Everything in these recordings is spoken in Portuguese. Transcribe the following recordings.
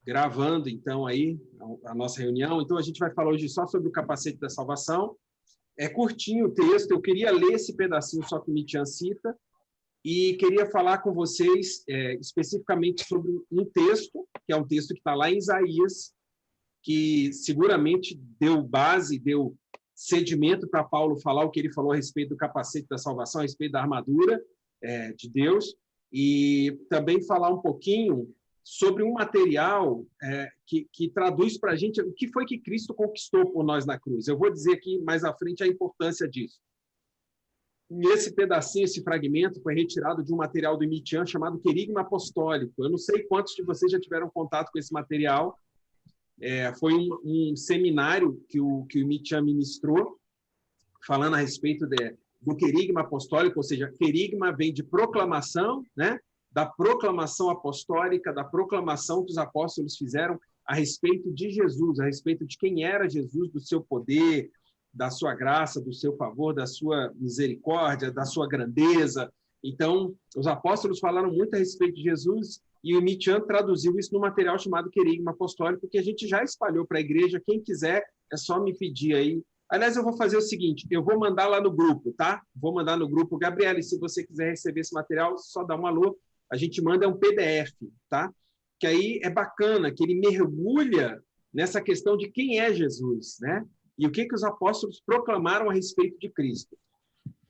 gravando, então, aí a nossa reunião. Então, a gente vai falar hoje só sobre o capacete da salvação. É curtinho o texto, eu queria ler esse pedacinho só que o Mitian cita, e queria falar com vocês especificamente sobre um texto, que é um texto que está lá em Isaías, que seguramente deu base, deu sedimento para Paulo falar o que ele falou a respeito do capacete da salvação, a respeito da armadura de Deus, e também falar um pouquinho sobre um material que traduz para a gente o que foi que Cristo conquistou por nós na cruz. Eu vou dizer aqui mais à frente a importância disso. E esse pedacinho, esse fragmento, foi retirado de um material do Mitian chamado Querigma Apostólico. Eu não sei quantos de vocês já tiveram contato com esse material. Foi um seminário que o Mitian ministrou, falando a respeito do querigma apostólico, ou seja, querigma vem de proclamação, né? Da proclamação apostólica, da proclamação que os apóstolos fizeram a respeito de Jesus, a respeito de quem era Jesus, do seu poder, da sua graça, do seu favor, da sua misericórdia, da sua grandeza. Então, os apóstolos falaram muito a respeito de Jesus e o Mitian traduziu isso no material chamado Querigma Apostólico, que a gente já espalhou para a igreja. Quem quiser, é só me pedir aí. Aliás, eu vou fazer o seguinte, eu vou mandar lá no grupo, tá? Vou mandar no grupo. Gabriele, se você quiser receber esse material, só dá um alô. A gente manda um PDF, tá? Que aí é bacana, que ele mergulha nessa questão de quem é Jesus, né? E o que os apóstolos proclamaram a respeito de Cristo.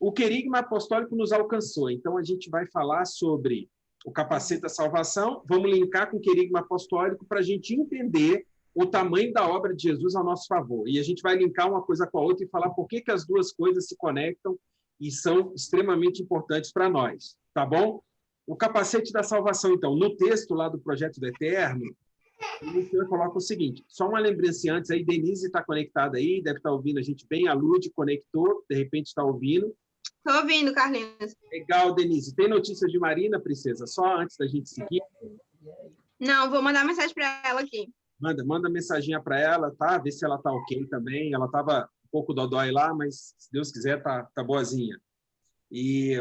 O querigma apostólico nos alcançou, então a gente vai falar sobre o capacete da salvação, vamos linkar com o querigma apostólico para a gente entender o tamanho da obra de Jesus ao nosso favor. E a gente vai linkar uma coisa com a outra e falar por que as duas coisas se conectam e são extremamente importantes para nós, tá bom? O capacete da salvação, então, no texto lá do Projeto do Eterno, o senhor coloca o seguinte, só uma lembrança antes aí, Denise está conectada aí, deve estar ouvindo a gente bem, a Lud conectou, de repente está ouvindo. Estou ouvindo, Carlinhos. Legal, Denise. Tem notícias de Marina, princesa? Só antes da gente seguir? Não, vou mandar mensagem para ela aqui. Manda mensaginha para ela, tá? Vê se ela tá ok também. Ela estava um pouco dodói lá, mas se Deus quiser, tá boazinha. E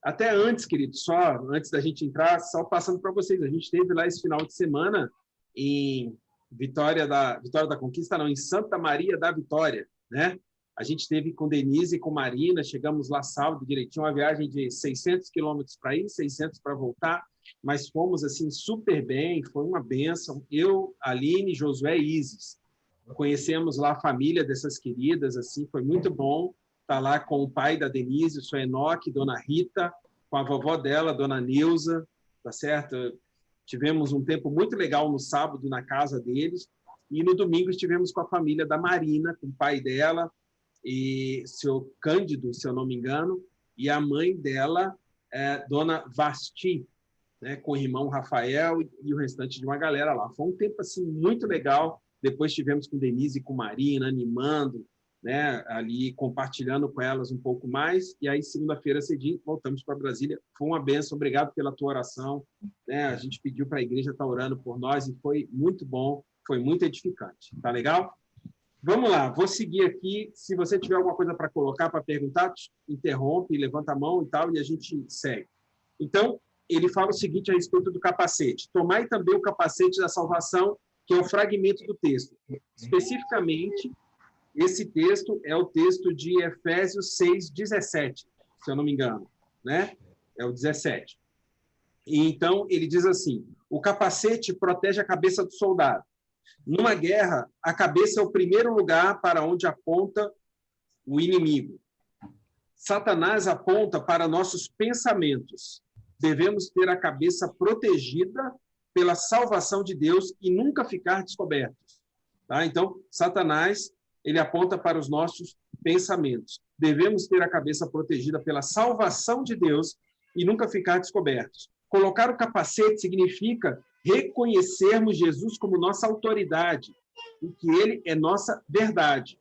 até antes, querido, só antes da gente entrar, só passando para vocês, a gente teve lá esse final de semana em Vitória da Conquista, não, em Santa Maria da Vitória, né? A gente teve com Denise e com Marina, chegamos lá sábado direitinho, uma viagem de 600 quilômetros para ir, 600 para voltar, mas fomos assim super bem, foi uma bênção. Eu, Aline, Josué e Isis. Conhecemos lá a família dessas queridas, assim, foi muito bom estar lá com o pai da Denise, o seu Enoque, Dona Rita, com a vovó dela, Dona Neuza, tá certo? Tivemos um tempo muito legal no sábado na casa deles, e no domingo estivemos com a família da Marina, com o pai dela, e seu Cândido, se eu não me engano, e a mãe dela, Dona Vasti, né, com o irmão Rafael e o restante de uma galera lá. Foi um tempo assim muito legal. Depois tivemos com Denise e com Marina, animando, né, ali compartilhando com elas um pouco mais. E aí, segunda-feira cedinho, voltamos para Brasília. Foi uma bênção, obrigado pela tua oração. Né? A gente pediu para a igreja estar orando por nós e foi muito bom, foi muito edificante. Tá legal? Vamos lá, vou seguir aqui. Se você tiver alguma coisa para colocar, para perguntar, interrompe, levanta a mão e tal, e a gente segue. Então, ele fala o seguinte a respeito do capacete. Tomai também o capacete da salvação, que é o fragmento do texto. Especificamente, esse texto é o texto de Efésios 6:17, se eu não me engano, né? É o 17. E então, ele diz assim, o capacete protege a cabeça do soldado. Numa guerra, a cabeça é o primeiro lugar para onde aponta o inimigo. Satanás aponta para nossos pensamentos. Devemos ter a cabeça protegida pela salvação de Deus e nunca ficar descobertos. Tá? Então, Satanás, ele aponta para os nossos pensamentos. Devemos ter a cabeça protegida pela salvação de Deus e nunca ficar descobertos. Colocar o capacete significa reconhecermos Jesus como nossa autoridade e que ele é nossa verdade.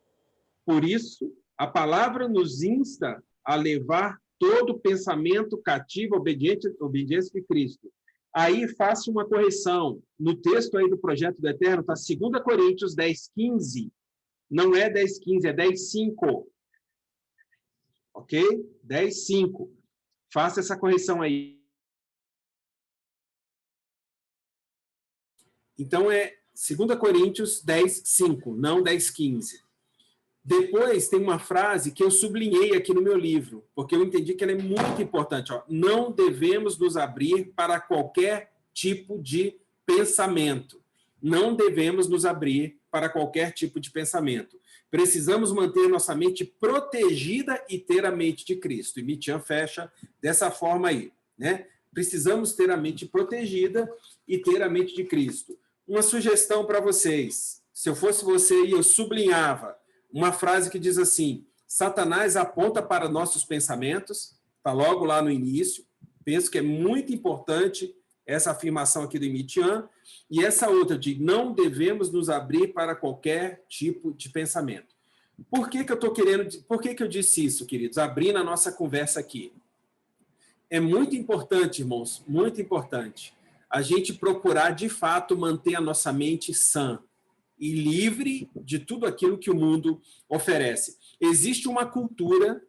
Por isso, a palavra nos insta a levar todo pensamento cativo, obediência de Cristo. Aí faço uma correção. No texto aí do Projeto do Eterno está 2 Coríntios 10:15. Não é 10:15, é 10:5. Ok? 10:5. Faça essa correção aí. Então, é 2 Coríntios 10, 5, não 10, 15. Depois tem uma frase que eu sublinhei aqui no meu livro, porque eu entendi que ela é muito importante. Ó. Não devemos nos abrir para qualquer tipo de pensamento. Não devemos nos abrir para qualquer tipo de pensamento. Precisamos manter nossa mente protegida e ter a mente de Cristo. E Mitian fecha dessa forma aí, né? Precisamos ter a mente protegida e ter a mente de Cristo. Uma sugestão para vocês. Se eu fosse você, eu sublinhava uma frase que diz assim: Satanás aponta para nossos pensamentos, está logo lá no início. Penso que é muito importante essa afirmação aqui do Mitian, e essa outra de não devemos nos abrir para qualquer tipo de pensamento. Por que eu estou querendo, por que eu disse isso, queridos? Abrindo a nossa conversa aqui. É muito importante, irmãos, muito importante, a gente procurar, de fato, manter a nossa mente sã e livre de tudo aquilo que o mundo oferece. Existe uma cultura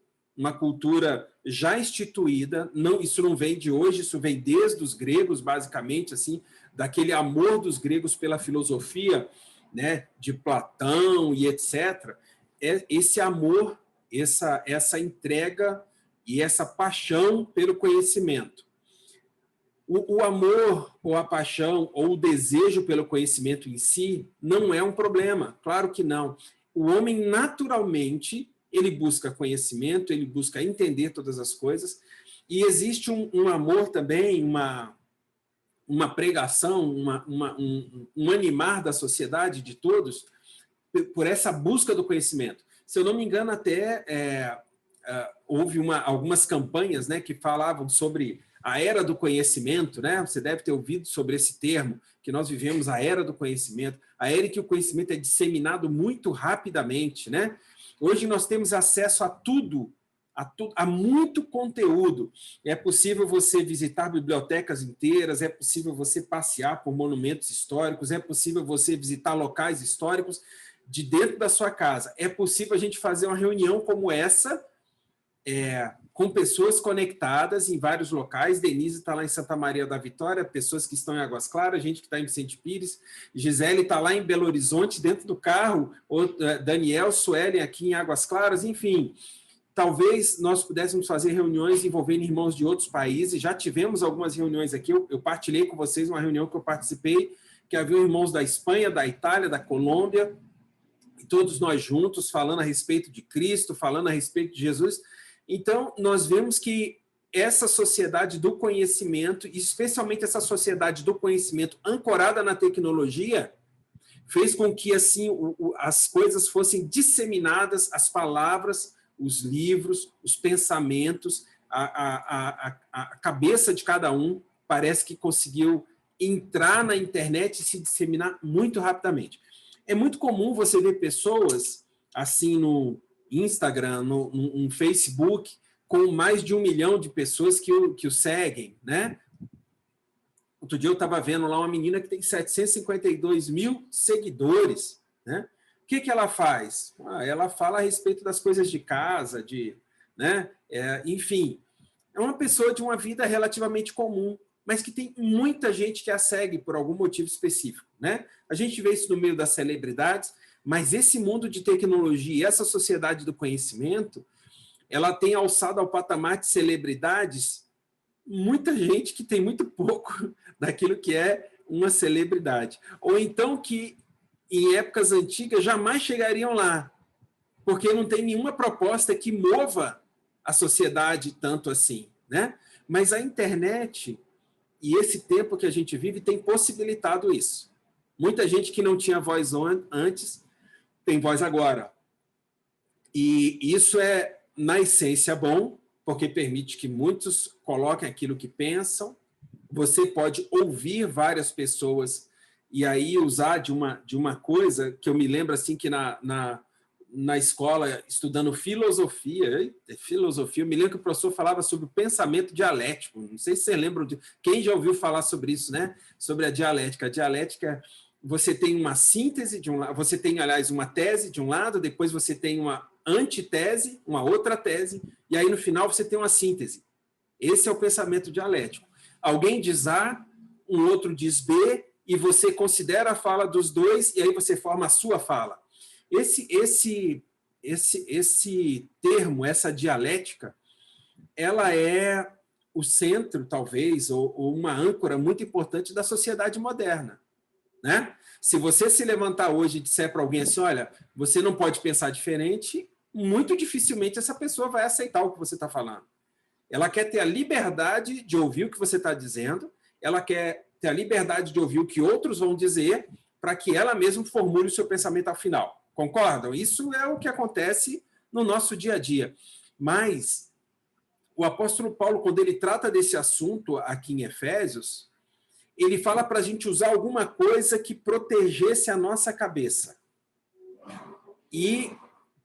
já instituída, isso não vem de hoje, isso vem desde os gregos, basicamente, assim, daquele amor dos gregos pela filosofia, né, de Platão e etc. Esse amor, essa entrega e essa paixão pelo conhecimento. O amor, ou a paixão, ou o desejo pelo conhecimento em si, não é um problema, claro que não. O homem, naturalmente, ele busca conhecimento, ele busca entender todas as coisas, e existe um amor também, uma pregação, um animar da sociedade, de todos, por essa busca do conhecimento. Se eu não me engano, até houve algumas campanhas, né, que falavam sobre a era do conhecimento, né? Você deve ter ouvido sobre esse termo, que nós vivemos a era do conhecimento, a era em que o conhecimento é disseminado muito rapidamente, né? Hoje nós temos acesso a tudo, a muito conteúdo. É possível você visitar bibliotecas inteiras, é possível você passear por monumentos históricos, é possível você visitar locais históricos de dentro da sua casa. É possível a gente fazer uma reunião como essa, com pessoas conectadas em vários locais. Denise está lá em Santa Maria da Vitória, pessoas que estão em Águas Claras, gente que está em Vicente Pires, Gisele está lá em Belo Horizonte, dentro do carro, Daniel, Suelen aqui em Águas Claras, enfim. Talvez nós pudéssemos fazer reuniões envolvendo irmãos de outros países. Já tivemos algumas reuniões aqui, eu partilhei com vocês uma reunião que eu participei, que havia irmãos da Espanha, da Itália, da Colômbia, e todos nós juntos falando a respeito de Cristo, falando a respeito de Jesus. Então, nós vemos que essa sociedade do conhecimento, especialmente essa sociedade do conhecimento ancorada na tecnologia, fez com que assim as coisas fossem disseminadas, as palavras, os livros, os pensamentos, a cabeça de cada um parece que conseguiu entrar na internet e se disseminar muito rapidamente. É muito comum você ver pessoas assim no Instagram, no Facebook, com mais de 1 milhão de pessoas que o seguem, né? Outro dia eu estava vendo lá uma menina que tem 752 mil seguidores, né? O que ela faz? Ela fala a respeito das coisas de casa, né? Enfim, é uma pessoa de uma vida relativamente comum, mas que tem muita gente que a segue por algum motivo específico, né? A gente vê isso no meio das celebridades, mas esse mundo de tecnologia e essa sociedade do conhecimento, ela tem alçado ao patamar de celebridades muita gente que tem muito pouco daquilo que é uma celebridade. Ou então que, em épocas antigas, jamais chegariam lá, porque não tem nenhuma proposta que mova a sociedade tanto assim, né? Mas a internet e esse tempo que a gente vive tem possibilitado isso. Muita gente que não tinha voz antes tem voz agora. E isso é, na essência, bom, porque permite que muitos coloquem aquilo que pensam. Você pode ouvir várias pessoas e aí usar de uma coisa que eu me lembro assim que na escola, estudando filosofia, eu me lembro que o professor falava sobre o pensamento dialético. Não sei se você lembra, quem já ouviu falar sobre isso, né? Sobre a dialética. A dialética, você tem uma síntese de um lado, você tem, aliás, uma tese de um lado, depois você tem uma antitese, uma outra tese, e aí no final você tem uma síntese. Esse é o pensamento dialético. Alguém diz A, um outro diz B, e você considera a fala dos dois, e aí você forma a sua fala. Esse termo, essa dialética, ela é o centro, talvez, ou uma âncora muito importante da sociedade moderna, né? Se você se levantar hoje e disser para alguém assim, olha, você não pode pensar diferente, muito dificilmente essa pessoa vai aceitar o que você está falando. Ela quer ter a liberdade de ouvir o que você está dizendo, ela quer ter a liberdade de ouvir o que outros vão dizer, para que ela mesma formule o seu pensamento ao final. Concordam? Isso é o que acontece no nosso dia a dia. Mas o apóstolo Paulo, quando ele trata desse assunto aqui em Efésios, ele fala para a gente usar alguma coisa que protegesse a nossa cabeça. E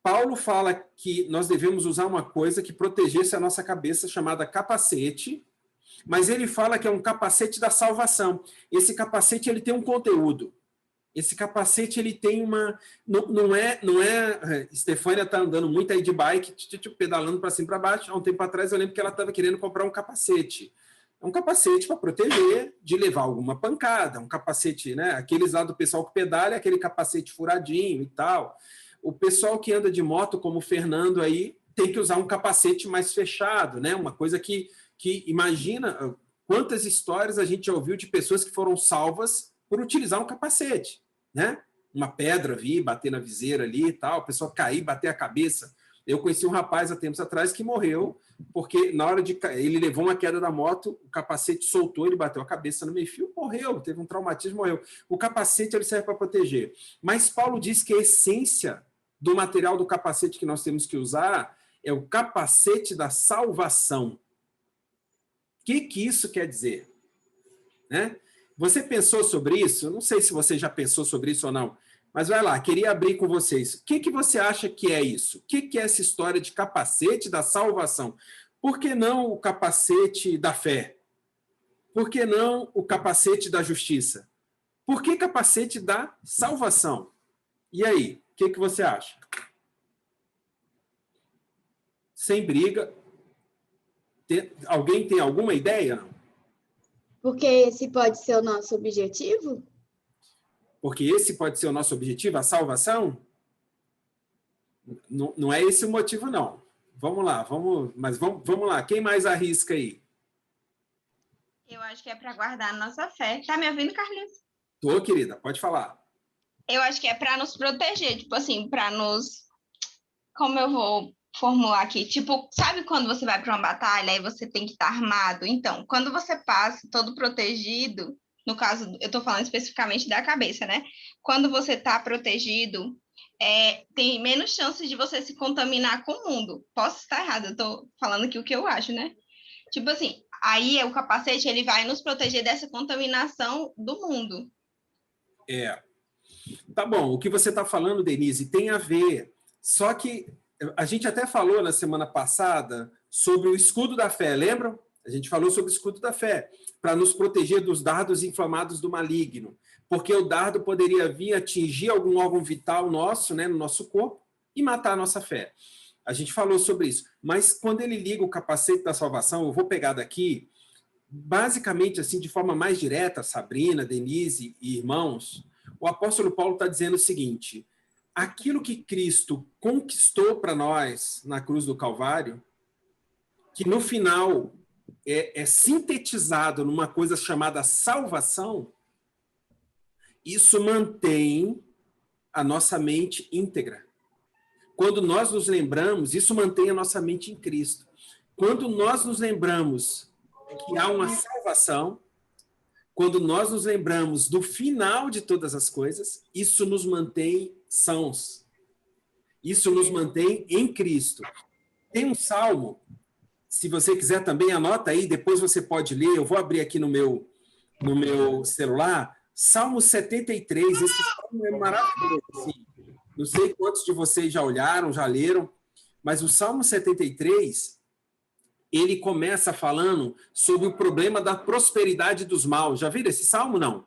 Paulo fala que nós devemos usar uma coisa que protegesse a nossa cabeça, chamada capacete, mas ele fala que é um capacete da salvação. Esse capacete ele tem um conteúdo. Esse capacete ele tem uma... Não é Estefânia está andando muito aí de bike, pedalando para cima e para baixo. Há um tempo atrás eu lembro que ela estava querendo comprar um capacete. É um capacete para proteger de levar alguma pancada, um capacete, né? Aqueles lá do pessoal que pedala, aquele capacete furadinho e tal. O pessoal que anda de moto, como o Fernando aí, tem que usar um capacete mais fechado, né? Uma coisa que imagina quantas histórias a gente já ouviu de pessoas que foram salvas por utilizar um capacete, né? Uma pedra vir, bater na viseira ali e tal, a pessoa cair, bater a cabeça. Eu conheci um rapaz há tempos atrás que morreu porque na hora de ele levou uma queda da moto, o capacete soltou, ele bateu a cabeça no meio-fio, morreu, teve um traumatismo, morreu. O capacete ele serve para proteger. Mas Paulo diz que a essência do material do capacete que nós temos que usar é o capacete da salvação. O que isso quer dizer? Né? Você pensou sobre isso? Eu não sei se você já pensou sobre isso ou não, mas vai lá, queria abrir com vocês. O que você acha que é isso? O que é essa história de capacete da salvação? Por que não o capacete da fé? Por que não o capacete da justiça? Por que capacete da salvação? E aí, o que você acha? Sem briga. Alguém tem alguma ideia? Não? Porque esse pode ser o nosso objetivo? Porque esse pode ser o nosso objetivo, a salvação? Não é esse o motivo, não. Vamos lá, vamos lá. Quem mais arrisca aí? Eu acho que é para guardar a nossa fé. Tá me ouvindo, Carlinhos? Tô, querida, pode falar. Eu acho que é para nos proteger, tipo assim, para nos... Como eu vou formular aqui? Tipo, sabe quando você vai para uma batalha e você tem que estar armado? Então, quando você passa todo protegido, no caso, eu tô falando especificamente da cabeça, né? Quando você está protegido, tem menos chances de você se contaminar com o mundo. Posso estar errada, eu tô falando aqui o que eu acho, né? Tipo assim, aí o capacete ele vai nos proteger dessa contaminação do mundo. Tá bom, o que você está falando, Denise, tem a ver. Só que a gente até falou na semana passada sobre o escudo da fé, lembram? A gente falou sobre o escudo da fé, para nos proteger dos dardos inflamados do maligno. Porque o dardo poderia vir atingir algum órgão vital nosso, né, no nosso corpo, e matar a nossa fé. A gente falou sobre isso. Mas quando ele liga o capacete da salvação, eu vou pegar daqui, basicamente, assim, de forma mais direta, Sabrina, Denise e irmãos, o apóstolo Paulo está dizendo o seguinte: aquilo que Cristo conquistou para nós na cruz do Calvário, que no final é sintetizado numa coisa chamada salvação, isso mantém a nossa mente íntegra. Quando nós nos lembramos, isso mantém a nossa mente em Cristo. Quando nós nos lembramos que há uma salvação, quando nós nos lembramos do final de todas as coisas, isso nos mantém sãos. Isso nos mantém em Cristo. Tem um salmo, se você quiser também, anota aí, depois você pode ler, eu vou abrir aqui no meu celular, Salmo 73, esse salmo é maravilhoso. Assim. Não sei quantos de vocês já olharam, já leram, mas o Salmo 73, ele começa falando sobre o problema da prosperidade dos maus. Já viram esse salmo, não?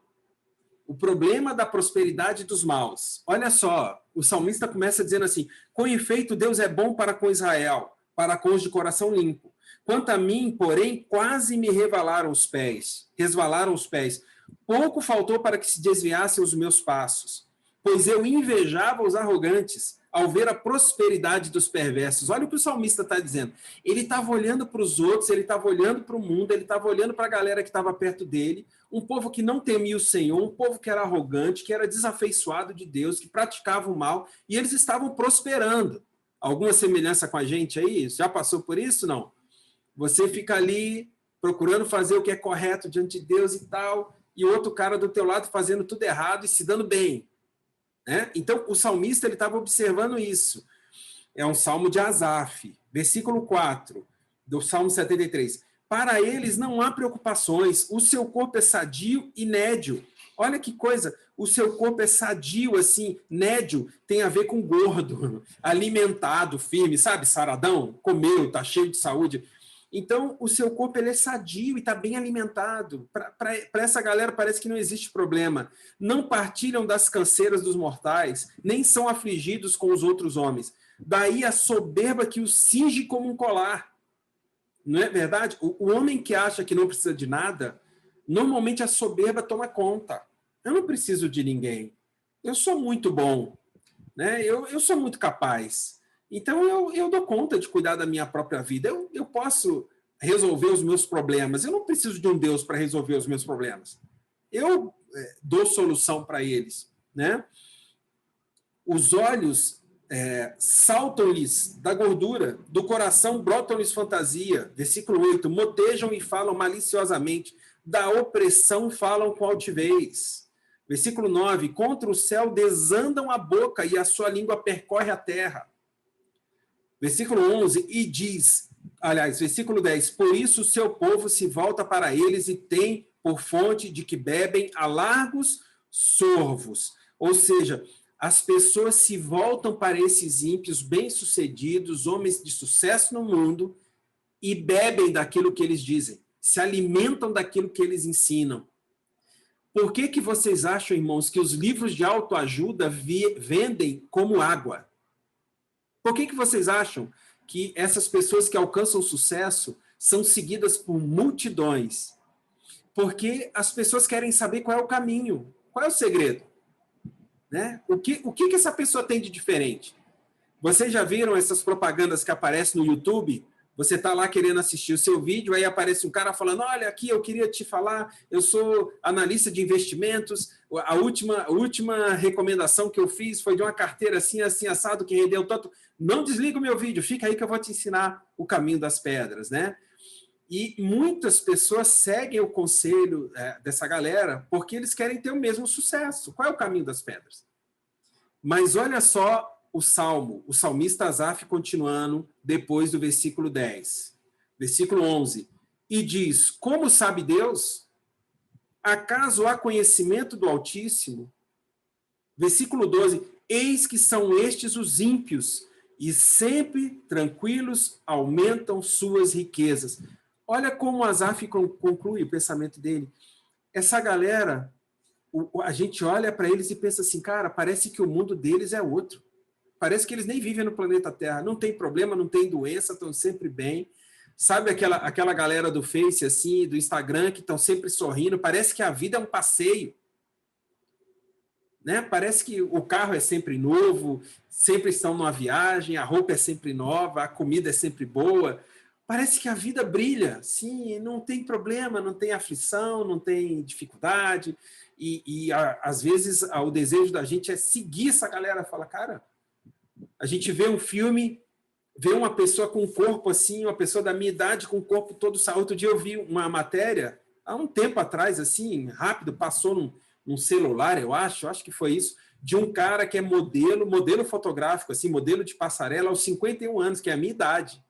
O problema da prosperidade dos maus. Olha só, o salmista começa dizendo assim: com efeito, Deus é bom para com Israel, para com os de coração limpo. Quanto a mim, porém, quase me resvalaram os pés. Pouco faltou para que se desviassem os meus passos, pois eu invejava os arrogantes ao ver a prosperidade dos perversos. Olha o que o salmista está dizendo. Ele estava olhando para os outros, ele estava olhando para o mundo, ele estava olhando para a galera que estava perto dele, um povo que não temia o Senhor, um povo que era arrogante, que era desafeiçoado de Deus, que praticava o mal, e eles estavam prosperando. Alguma semelhança com a gente aí? Já passou por isso? Não. Você fica ali procurando fazer o que é correto diante de Deus e tal, e o outro cara do teu lado fazendo tudo errado e se dando bem. Né? Então, o salmista ele estava observando isso. É um salmo de Asaf, versículo 4, do Salmo 73. Para eles não há preocupações, o seu corpo é sadio e nédio. Olha que coisa, o seu corpo é sadio, assim, nédio, tem a ver com gordo, alimentado, firme, sabe, saradão, comeu, tá cheio de saúde. Então, o seu corpo ele é sadio e está bem alimentado. Para essa galera parece que não existe problema. Não partilham das canseiras dos mortais, nem são afligidos com os outros homens. Daí a soberba que os cinge como um colar. Não é verdade? O homem que acha que não precisa de nada, normalmente a soberba toma conta. Eu não preciso de ninguém. Eu sou muito bom. Né? Eu sou muito capaz. Então, eu dou conta de cuidar da minha própria vida. Eu posso resolver os meus problemas. Eu não preciso de um Deus para resolver os meus problemas. Eu dou solução para eles. Né? Os olhos saltam-lhes da gordura, do coração brotam-lhes fantasia. Versículo 8. Motejam e falam maliciosamente, da opressão falam com altivez. Versículo 9. Contra o céu desandam a boca e a sua língua percorre a terra. Versículo 11, e diz, aliás, versículo 10, por isso o seu povo se volta para eles e tem por fonte de que bebem a largos sorvos. Ou seja, as pessoas se voltam para esses ímpios bem-sucedidos, homens de sucesso no mundo, e bebem daquilo que eles dizem, se alimentam daquilo que eles ensinam. Por que vocês acham, irmãos, que os livros de autoajuda vendem como água? Por que vocês acham que essas pessoas que alcançam sucesso são seguidas por multidões? Porque as pessoas querem saber qual é o caminho, qual é o segredo. Né? O que essa pessoa tem de diferente? Vocês já viram essas propagandas que aparecem no YouTube? Você está lá querendo assistir o seu vídeo, aí aparece um cara falando, olha, aqui eu queria te falar, eu sou analista de investimentos, a última recomendação que eu fiz foi de uma carteira assim, assim, assado, que rendeu tanto. Não desliga o meu vídeo, fica aí que eu vou te ensinar o caminho das pedras, né? E muitas pessoas seguem o conselho dessa galera porque eles querem ter o mesmo sucesso. Qual é o caminho das pedras? Mas olha só o salmista Asaf continuando depois do versículo 10. Versículo 11. E diz, como sabe Deus? Acaso há conhecimento do Altíssimo? Versículo 12. Eis que são estes os ímpios, e sempre tranquilos aumentam suas riquezas. Olha como Asaf conclui o pensamento dele. Essa galera, a gente olha para eles e pensa assim, cara, parece que o mundo deles é outro. Parece que eles nem vivem no planeta Terra. Não tem problema, não tem doença, estão sempre bem. Sabe aquela galera do Face, assim, do Instagram, que estão sempre sorrindo? Parece que a vida é um passeio. Né? Parece que o carro é sempre novo, sempre estão numa viagem, a roupa é sempre nova, a comida é sempre boa. Parece que a vida brilha, sim, não tem problema, não tem aflição, não tem dificuldade. Às vezes, o desejo da gente é seguir essa galera. Fala, cara, a gente vê um filme, vê uma pessoa com um corpo assim, uma pessoa da minha idade com o corpo todo saudável. Outro dia eu vi uma matéria, há um tempo atrás, assim, rápido, passou num celular, eu acho que foi isso, de um cara que é modelo fotográfico, assim, modelo de passarela aos 51 anos, que é a minha idade.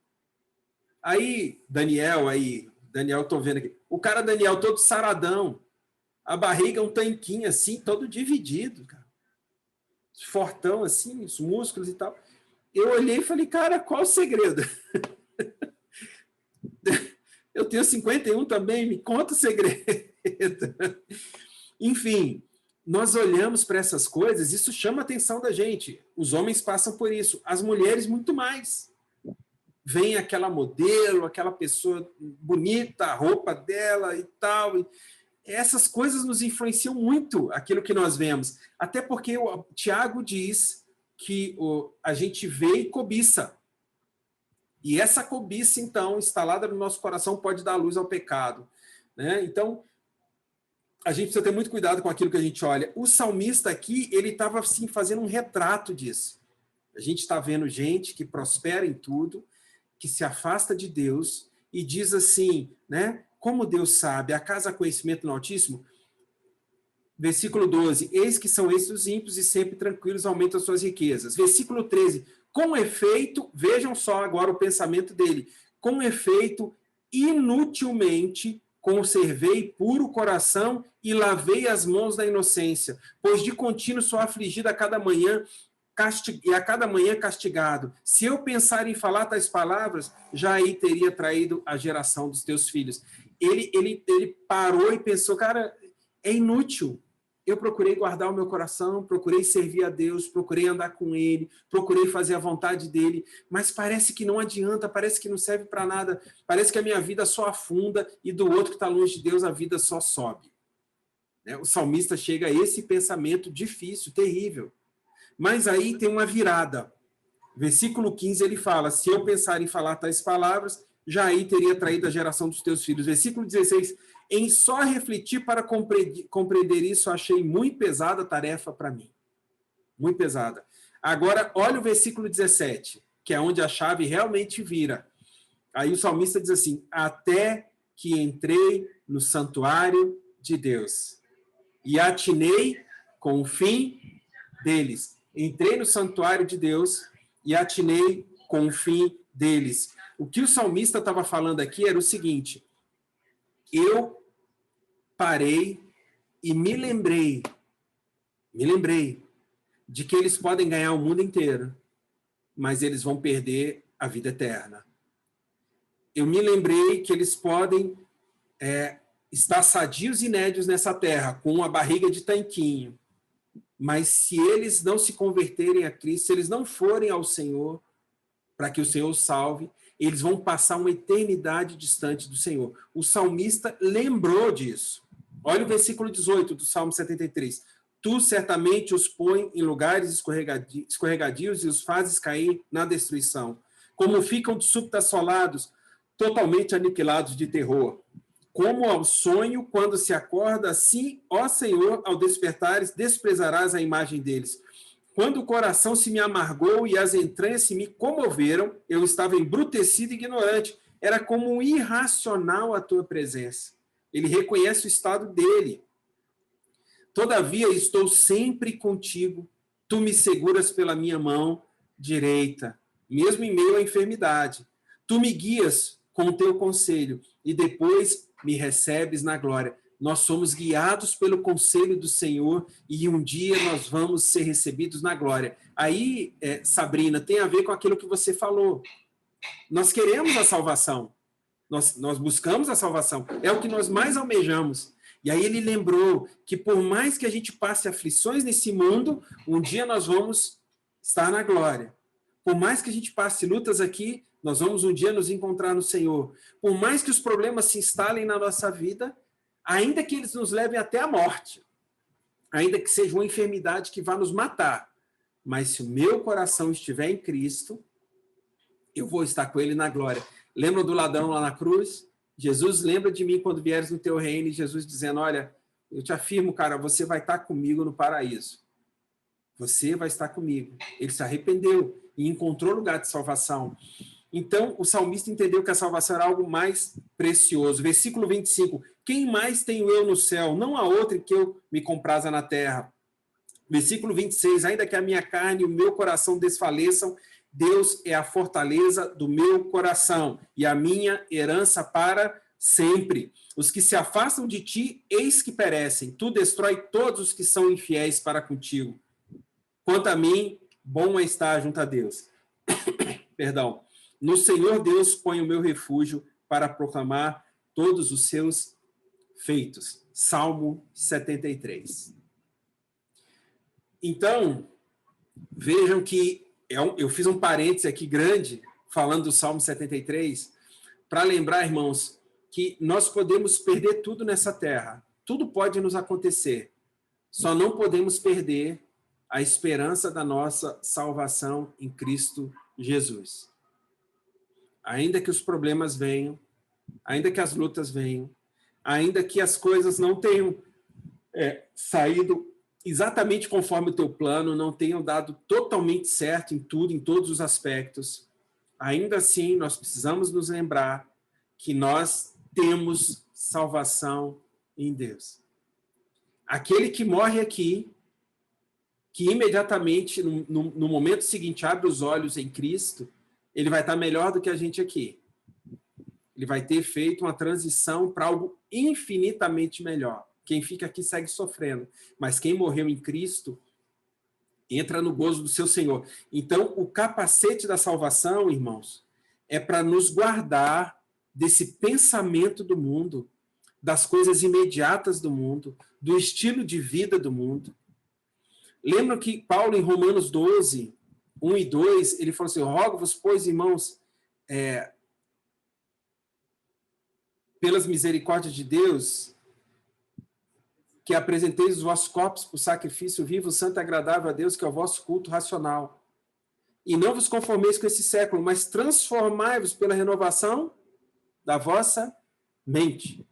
Aí, Daniel, tô vendo aqui, o cara Daniel todo saradão, a barriga um tanquinho assim, todo dividido, cara. Fortão assim, os músculos e tal. Eu olhei e falei, cara, qual o segredo? Eu tenho 51 também, me conta o segredo. Enfim, nós olhamos para essas coisas, isso chama a atenção da gente. Os homens passam por isso, as mulheres muito mais. Vem aquela modelo, aquela pessoa bonita, a roupa dela e tal. essas coisas nos influenciam muito aquilo que nós vemos. Até porque o Tiago diz que a gente vê e cobiça. E essa cobiça, então, instalada no nosso coração, pode dar luz ao pecado, né? Então, a gente precisa ter muito cuidado com aquilo que a gente olha. O salmista aqui, ele estava assim, fazendo um retrato disso. A gente está vendo gente que prospera em tudo, que se afasta de Deus e diz assim, né? Como Deus sabe, acaso há conhecimento no Altíssimo? Versículo 12, eis que são esses os ímpios e sempre tranquilos aumentam suas riquezas. Versículo 13, com efeito, vejam só agora o pensamento dele, com efeito, inutilmente conservei puro coração e lavei as mãos da inocência, pois de contínuo sou afligido a cada manhã, e a cada manhã castigado. Se eu pensar em falar tais palavras, já aí teria traído a geração dos teus filhos. Ele parou e pensou, cara, é inútil. Eu procurei guardar o meu coração, procurei servir a Deus, procurei andar com Ele, procurei fazer a vontade dEle, mas parece que não adianta, parece que não serve para nada, parece que a minha vida só afunda e do outro que está longe de Deus a vida só sobe. O salmista chega a esse pensamento difícil, terrível. Mas aí tem uma virada. Versículo 15 ele fala, se eu pensar em falar tais palavras, já aí teria traído a geração dos teus filhos. Versículo 16, em só refletir para compreender isso, achei muito pesada a tarefa para mim. Muito pesada. Agora, olha o versículo 17, que é onde a chave realmente vira. Aí o salmista diz assim, até que entrei no santuário de Deus e atinei com o fim deles. Entrei no santuário de Deus e atinei com o fim deles. O que o salmista estava falando aqui era o seguinte, eu parei e me lembrei de que eles podem ganhar o mundo inteiro, mas eles vão perder a vida eterna. Eu me lembrei que eles podem estar sadios e nédios nessa terra, com uma barriga de tanquinho, mas se eles não se converterem a Cristo, se eles não forem ao Senhor, para que o Senhor os salve, eles vão passar uma eternidade distante do Senhor. O salmista lembrou disso. Olha o versículo 18 do Salmo 73. Tu certamente os põe em lugares escorregadios e os fazes cair na destruição. Como ficam de súbito assolados, totalmente aniquilados de terror. Como ao sonho, quando se acorda, assim, ó Senhor, ao despertares, desprezarás a imagem deles. Quando o coração se me amargou e as entranhas se me comoveram, eu estava embrutecido e ignorante. Era como um irracional a tua presença. Ele reconhece o estado dele. Todavia, estou sempre contigo. Tu me seguras pela minha mão direita, mesmo em meio à enfermidade. Tu me guias com o teu conselho e depois me recebes na glória. Nós somos guiados pelo conselho do Senhor e um dia nós vamos ser recebidos na glória. Aí, Sabrina, tem a ver com aquilo que você falou. Nós queremos a salvação. Nós buscamos a salvação. É o que nós mais almejamos. E aí ele lembrou que por mais que a gente passe aflições nesse mundo, um dia nós vamos estar na glória. Por mais que a gente passe lutas aqui, nós vamos um dia nos encontrar no Senhor. Por mais que os problemas se instalem na nossa vida, ainda que eles nos levem até a morte, ainda que seja uma enfermidade que vá nos matar, mas se o meu coração estiver em Cristo, eu vou estar com ele na glória. Lembra do ladrão lá na cruz? Jesus, lembra de mim quando vieres no teu reino, e Jesus dizendo, olha, eu te afirmo, cara, você vai estar comigo no paraíso. Você vai estar comigo. Ele se arrependeu e encontrou lugar de salvação. Então, o salmista entendeu que a salvação era algo mais precioso. Versículo 25. Quem mais tenho eu no céu? Não há outro em que eu me compraza na terra. Versículo 26. Ainda que a minha carne e o meu coração desfaleçam, Deus é a fortaleza do meu coração e a minha herança para sempre. Os que se afastam de ti, eis que perecem. Tu destrói todos os que são infiéis para contigo. Quanto a mim, bom é estar junto a Deus. Perdão. No Senhor Deus põe o meu refúgio para proclamar todos os seus feitos. Salmo 73. Então, vejam que eu fiz um parêntese aqui grande, falando do Salmo 73, para lembrar, irmãos, que nós podemos perder tudo nessa terra, tudo pode nos acontecer. Só não podemos perder a esperança da nossa salvação em Cristo Jesus. Ainda que os problemas venham, ainda que as lutas venham, ainda que as coisas não tenham saído exatamente conforme o teu plano, não tenham dado totalmente certo em tudo, em todos os aspectos, ainda assim nós precisamos nos lembrar que nós temos salvação em Deus. Aquele que morre aqui, que imediatamente, no momento seguinte, abre os olhos em Cristo, ele vai estar melhor do que a gente aqui. Ele vai ter feito uma transição para algo infinitamente melhor. Quem fica aqui segue sofrendo, mas quem morreu em Cristo entra no gozo do seu Senhor. Então, o capacete da salvação, irmãos, é para nos guardar desse pensamento do mundo, das coisas imediatas do mundo, do estilo de vida do mundo. Lembra que Paulo, em Romanos 12, 1 e 2, ele falou assim, rogo-vos, pois, irmãos, pelas misericórdias de Deus, que apresenteis os vossos corpos por sacrifício vivo, santo e agradável a Deus, que é o vosso culto racional. E não vos conformeis com esse século, mas transformai-vos pela renovação da vossa mente,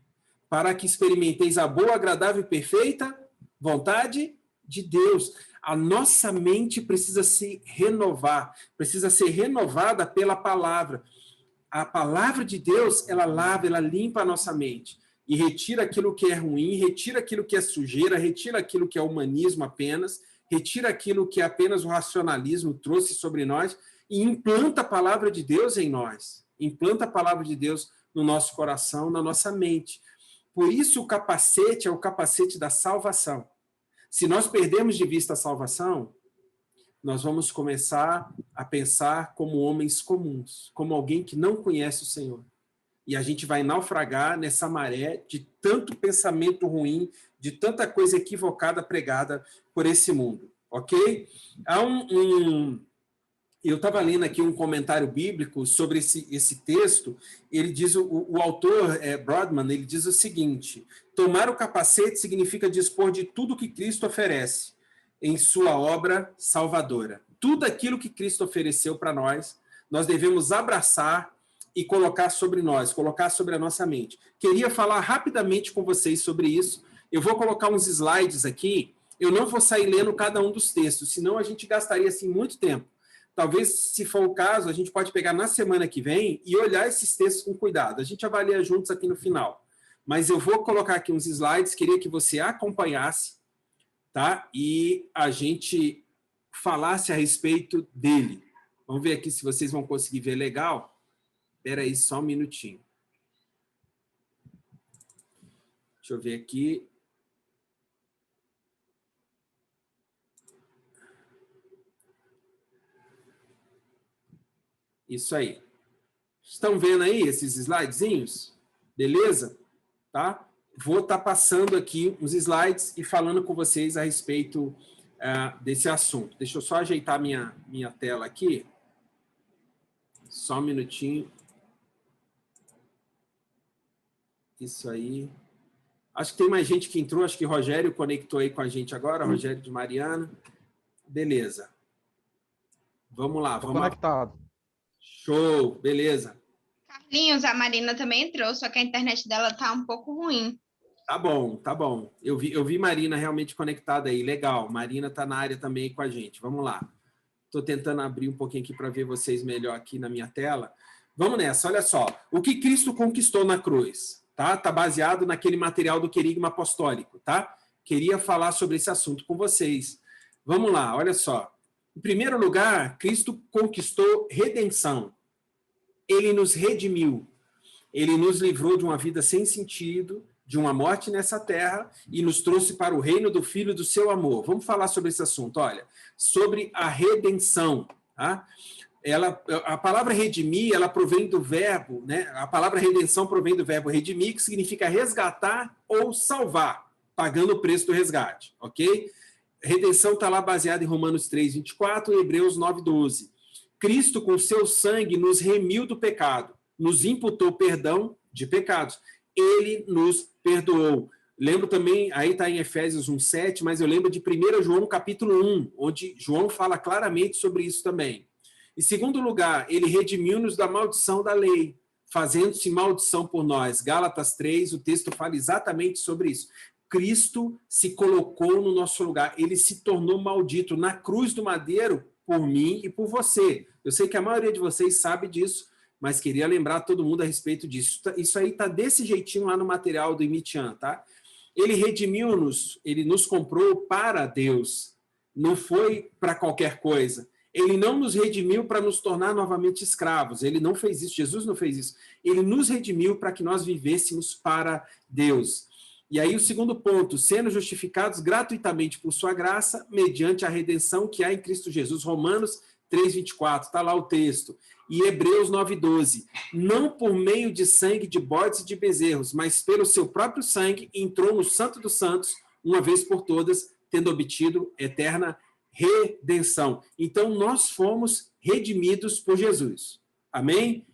para que experimenteis a boa, agradável e perfeita vontade de Deus. A nossa mente precisa se renovar, precisa ser renovada pela palavra. A palavra de Deus, ela lava, ela limpa a nossa mente e retira aquilo que é ruim, retira aquilo que é sujeira, retira aquilo que é humanismo apenas, retira aquilo que apenas o racionalismo trouxe sobre nós e implanta a palavra de Deus em nós. Implanta a palavra de Deus no nosso coração, na nossa mente. Por isso o capacete é o capacete da salvação. Se nós perdermos de vista a salvação, nós vamos começar a pensar como homens comuns, como alguém que não conhece o Senhor. E a gente vai naufragar nessa maré de tanto pensamento ruim, de tanta coisa equivocada pregada por esse mundo, ok? Eu estava lendo aqui um comentário bíblico sobre esse texto, ele diz, o autor, Brodman, ele diz o seguinte, tomar o capacete significa dispor de tudo que Cristo oferece em sua obra salvadora. Tudo aquilo que Cristo ofereceu para nós, nós devemos abraçar e colocar sobre nós, colocar sobre a nossa mente. Queria falar rapidamente com vocês sobre isso. Eu vou colocar uns slides aqui, eu não vou sair lendo cada um dos textos, senão a gente gastaria assim muito tempo. Talvez, se for o caso, a gente pode pegar na semana que vem e olhar esses textos com cuidado. A gente avalia juntos aqui no final. Mas eu vou colocar aqui uns slides, queria que você acompanhasse, tá? E a gente falasse a respeito dele. Vamos ver aqui se vocês vão conseguir ver legal. Espera aí só um minutinho. Deixa eu ver aqui. Isso aí. Estão vendo aí esses slidezinhos? Beleza? Tá? Vou estar passando aqui uns slides e falando com vocês a respeito desse assunto. Deixa eu só ajeitar minha tela aqui. Só um minutinho. Isso aí. Acho que tem mais gente que entrou. Acho que o Rogério conectou aí com a gente agora. Rogério de Mariana. Beleza. Vamos lá. Vamos conectado. Show. Beleza. Carlinhos, a Marina também entrou, só que a internet dela tá um pouco ruim. Tá bom, tá bom. Eu vi Marina realmente conectada aí. Legal. Marina tá na área também com a gente. Vamos lá. Estou tentando abrir um pouquinho aqui para ver vocês melhor aqui na minha tela. Vamos nessa, olha só. O que Cristo conquistou na cruz? Tá baseado naquele material do querigma apostólico, tá? Queria falar sobre esse assunto com vocês. Vamos lá, olha só. Em primeiro lugar, Cristo conquistou redenção. Ele nos redimiu. Ele nos livrou de uma vida sem sentido, de uma morte nessa terra e nos trouxe para o reino do Filho do seu amor. Vamos falar sobre esse assunto, olha. Sobre a redenção, tá? A palavra redimir, ela provém do verbo, né? A palavra redenção provém do verbo redimir, que significa resgatar ou salvar, pagando o preço do resgate, ok? Redenção está lá baseada em Romanos 3, 24 e Hebreus 9, 12. Cristo, com seu sangue, nos remiu do pecado, nos imputou perdão de pecados. Ele nos perdoou. Lembro também, aí está em Efésios 1:7, mas eu lembro de 1 João capítulo 1, onde João fala claramente sobre isso também. Em segundo lugar, ele redimiu-nos da maldição da lei, fazendo-se maldição por nós. Gálatas 3, o texto fala exatamente sobre isso. Cristo se colocou no nosso lugar, ele se tornou maldito na cruz do madeiro por mim e por você. Eu sei que a maioria de vocês sabe disso, mas queria lembrar todo mundo a respeito disso. Isso aí está desse jeitinho lá no material do Imitian, tá? Ele redimiu-nos, ele nos comprou para Deus, não foi para qualquer coisa. Ele não nos redimiu para nos tornar novamente escravos, ele não fez isso, Jesus não fez isso. Ele nos redimiu para que nós vivêssemos para Deus. E aí o segundo ponto, sendo justificados gratuitamente por sua graça, mediante a redenção que há em Cristo Jesus. Romanos 3:24, está lá o texto. E Hebreus 9:12, não por meio de sangue de bodes e de bezerros, mas pelo seu próprio sangue entrou no Santo dos Santos, uma vez por todas, tendo obtido eterna redenção. Então, nós fomos redimidos por Jesus. Amém?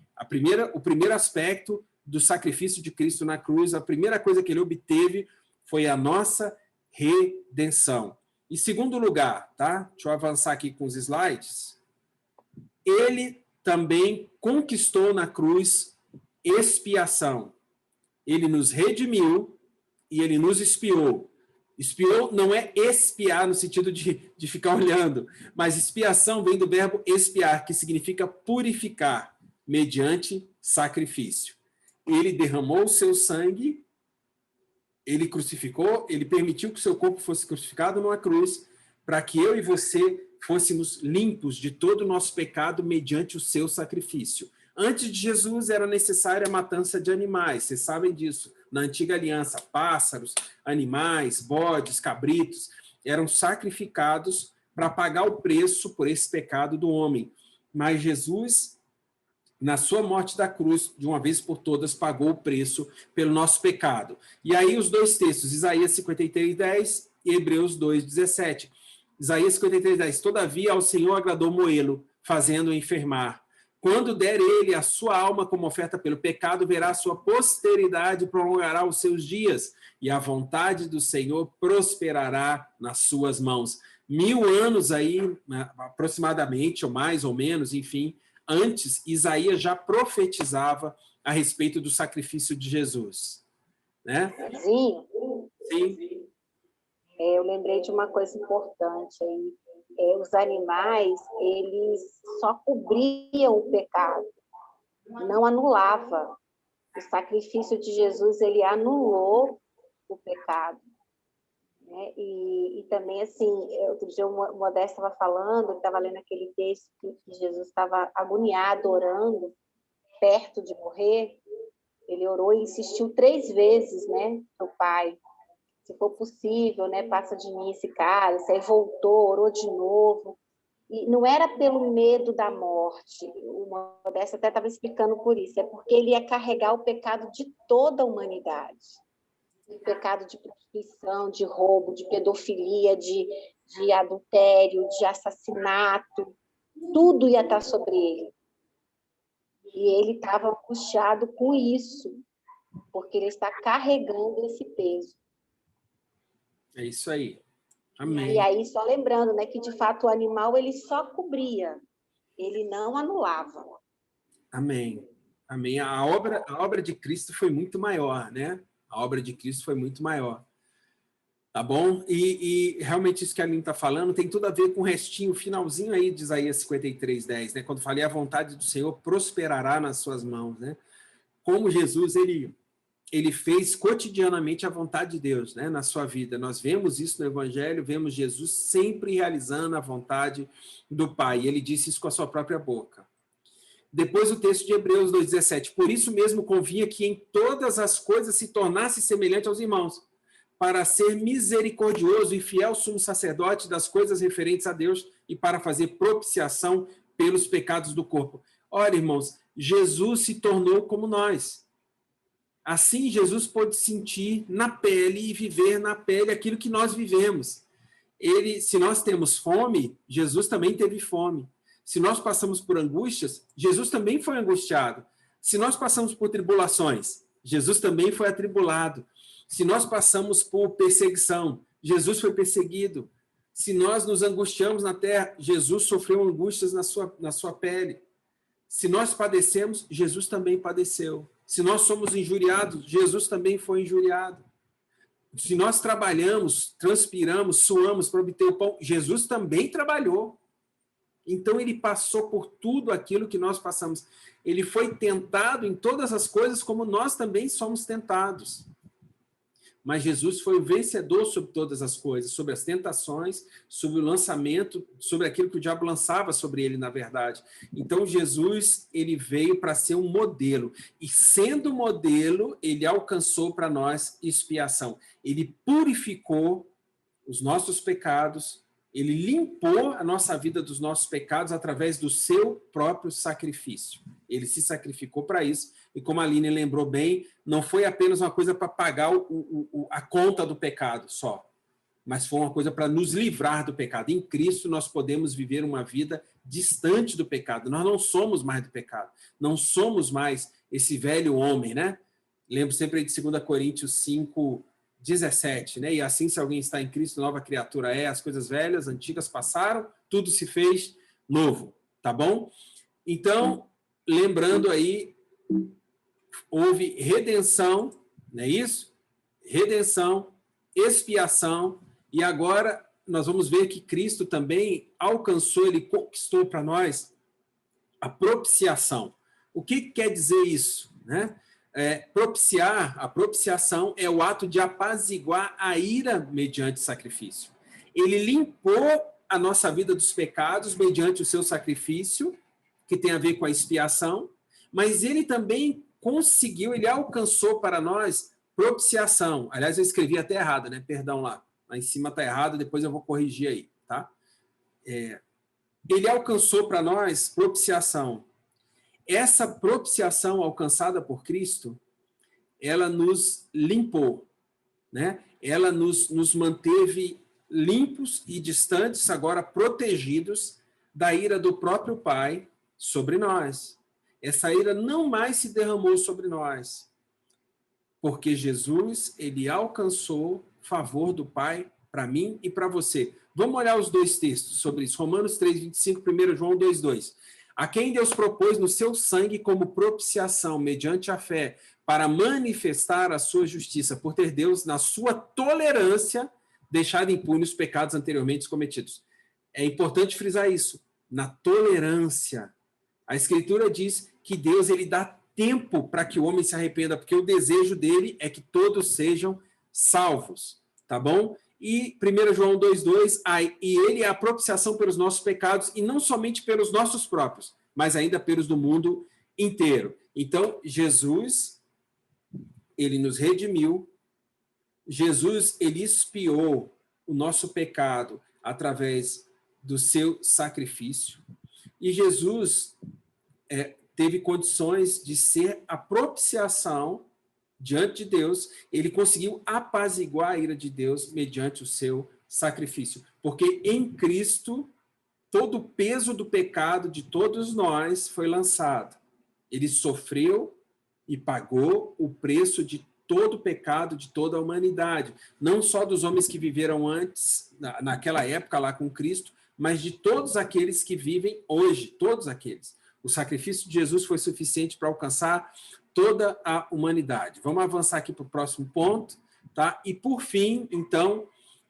O primeiro aspecto do sacrifício de Cristo na cruz, a primeira coisa que ele obteve foi a nossa redenção. Em segundo lugar, tá? Deixa eu avançar aqui com os slides. Ele também conquistou na cruz expiação. Ele nos redimiu e ele nos expiou. Expiou não é espiar no sentido de ficar olhando, mas expiação vem do verbo expiar, que significa purificar, mediante sacrifício. Ele derramou o seu sangue, ele crucificou, ele permitiu que o seu corpo fosse crucificado numa cruz, para que eu e você fôssemos limpos de todo o nosso pecado mediante o seu sacrifício. Antes de Jesus era necessária a matança de animais, vocês sabem disso. Na antiga aliança, pássaros, animais, bodes, cabritos, eram sacrificados para pagar o preço por esse pecado do homem. Mas Jesus, na sua morte da cruz, de uma vez por todas, pagou o preço pelo nosso pecado. E aí os dois textos, Isaías 53:10 e Hebreus 2:17. Isaías 53:10, todavia ao Senhor agradou moê-lo, fazendo-o enfermar. Quando der ele a sua alma como oferta pelo pecado, verá a sua posteridade, prolongará os seus dias, e a vontade do Senhor prosperará nas suas mãos. 1000 anos aí, aproximadamente, ou mais ou menos, enfim, antes, Isaías já profetizava a respeito do sacrifício de Jesus. Né? Sim. Eu lembrei de uma coisa importante aí. Os animais, eles só cobriam o pecado, não anulava. O sacrifício de Jesus, ele anulou o pecado. Né? E também, assim, outro dia o Modesto estava falando, estava lendo aquele texto que Jesus estava agoniado, orando, perto de morrer. Ele orou e insistiu 3 vezes, né, para o Pai. Se for possível, né, passa de mim esse cálice. Aí voltou, orou de novo. E não era pelo medo da morte. O Modesto até estava explicando por isso. É porque ele ia carregar o pecado de toda a humanidade. O pecado de prostituição, de roubo, de pedofilia, de adultério, de assassinato. Tudo ia estar sobre ele. E ele estava angustiado com isso, porque ele está carregando esse peso. É isso aí. Amém. E aí, só lembrando, né, que de fato o animal ele só cobria, ele não anulava. Amém. Amém. A obra de Cristo foi muito maior, né? A obra de Cristo foi muito maior. Tá bom? E realmente isso que a Aline está falando tem tudo a ver com o restinho, finalzinho aí de Isaías 53:10, né? Quando falei a vontade do Senhor prosperará nas suas mãos, né? Como Jesus, ele fez cotidianamente a vontade de Deus, né, na sua vida. Nós vemos isso no Evangelho, vemos Jesus sempre realizando a vontade do Pai. Ele disse isso com a sua própria boca. Depois o texto de Hebreus 2:17. Por isso mesmo convinha que em todas as coisas se tornasse semelhante aos irmãos, para ser misericordioso e fiel sumo sacerdote das coisas referentes a Deus e para fazer propiciação pelos pecados do corpo. Olha, irmãos, Jesus se tornou como nós. Assim, Jesus pôde sentir na pele e viver na pele aquilo que nós vivemos. Se nós temos fome, Jesus também teve fome. Se nós passamos por angústias, Jesus também foi angustiado. Se nós passamos por tribulações, Jesus também foi atribulado. Se nós passamos por perseguição, Jesus foi perseguido. Se nós nos angustiamos na terra, Jesus sofreu angústias na sua pele. Se nós padecemos, Jesus também padeceu. Se nós somos injuriados, Jesus também foi injuriado. Se nós trabalhamos, transpiramos, suamos para obter o pão, Jesus também trabalhou. Então, ele passou por tudo aquilo que nós passamos. Ele foi tentado em todas as coisas, como nós também somos tentados. Mas Jesus foi o vencedor sobre todas as coisas, sobre as tentações, sobre o lançamento, sobre aquilo que o diabo lançava sobre ele, na verdade. Então, Jesus, ele veio para ser um modelo. E, sendo modelo, ele alcançou para nós expiação. Ele purificou os nossos pecados, ele limpou a nossa vida dos nossos pecados através do seu próprio sacrifício. Ele se sacrificou para isso. E como a Aline lembrou bem, não foi apenas uma coisa para pagar a conta do pecado só, mas foi uma coisa para nos livrar do pecado. Em Cristo nós podemos viver uma vida distante do pecado. Nós não somos mais do pecado. Não somos mais esse velho homem, né? Lembro sempre de 2 Coríntios 5, 17, né? E assim, se alguém está em Cristo, nova criatura é, as coisas velhas, antigas passaram, tudo se fez novo, tá bom? Então, lembrando aí, houve redenção, não é isso? Redenção, expiação, e agora nós vamos ver que Cristo também alcançou, ele conquistou para nós a propiciação. O que quer dizer isso, né? Propiciar, a propiciação é o ato de apaziguar a ira mediante sacrifício. Ele limpou a nossa vida dos pecados mediante o seu sacrifício, que tem a ver com a expiação, mas ele também conseguiu, ele alcançou para nós propiciação. Aliás, eu escrevi até errado, né? Perdão lá. Lá em cima está errado, depois eu vou corrigir aí, tá? Ele alcançou para nós propiciação. Essa propiciação alcançada por Cristo, ela nos limpou, né? Ela nos manteve limpos e distantes, agora protegidos da ira do próprio Pai sobre nós. Essa ira não mais se derramou sobre nós, porque Jesus, ele alcançou favor do Pai para mim e para você. Vamos olhar os dois textos sobre isso. Romanos 3, 25, 1 João 2, 2. A quem Deus propôs no seu sangue como propiciação, mediante a fé, para manifestar a sua justiça, por ter Deus, na sua tolerância, deixado impunes os pecados anteriormente cometidos. É importante frisar isso. Na tolerância. A Escritura diz que Deus, ele dá tempo para que o homem se arrependa, porque o desejo dele é que todos sejam salvos, tá bom? E 1 João 2,2, e ele é a propiciação pelos nossos pecados, e não somente pelos nossos próprios, mas ainda pelos do mundo inteiro. Então, Jesus, ele nos redimiu, Jesus, ele expiou o nosso pecado através do seu sacrifício, e Jesus teve condições de ser a propiciação diante de Deus, ele conseguiu apaziguar a ira de Deus mediante o seu sacrifício. Porque em Cristo, todo o peso do pecado de todos nós foi lançado. Ele sofreu e pagou o preço de todo o pecado de toda a humanidade. Não só dos homens que viveram antes, naquela época lá com Cristo, mas de todos aqueles que vivem hoje, todos aqueles. O sacrifício de Jesus foi suficiente para alcançar toda a humanidade. Vamos avançar aqui para o próximo ponto, tá? E por fim, então,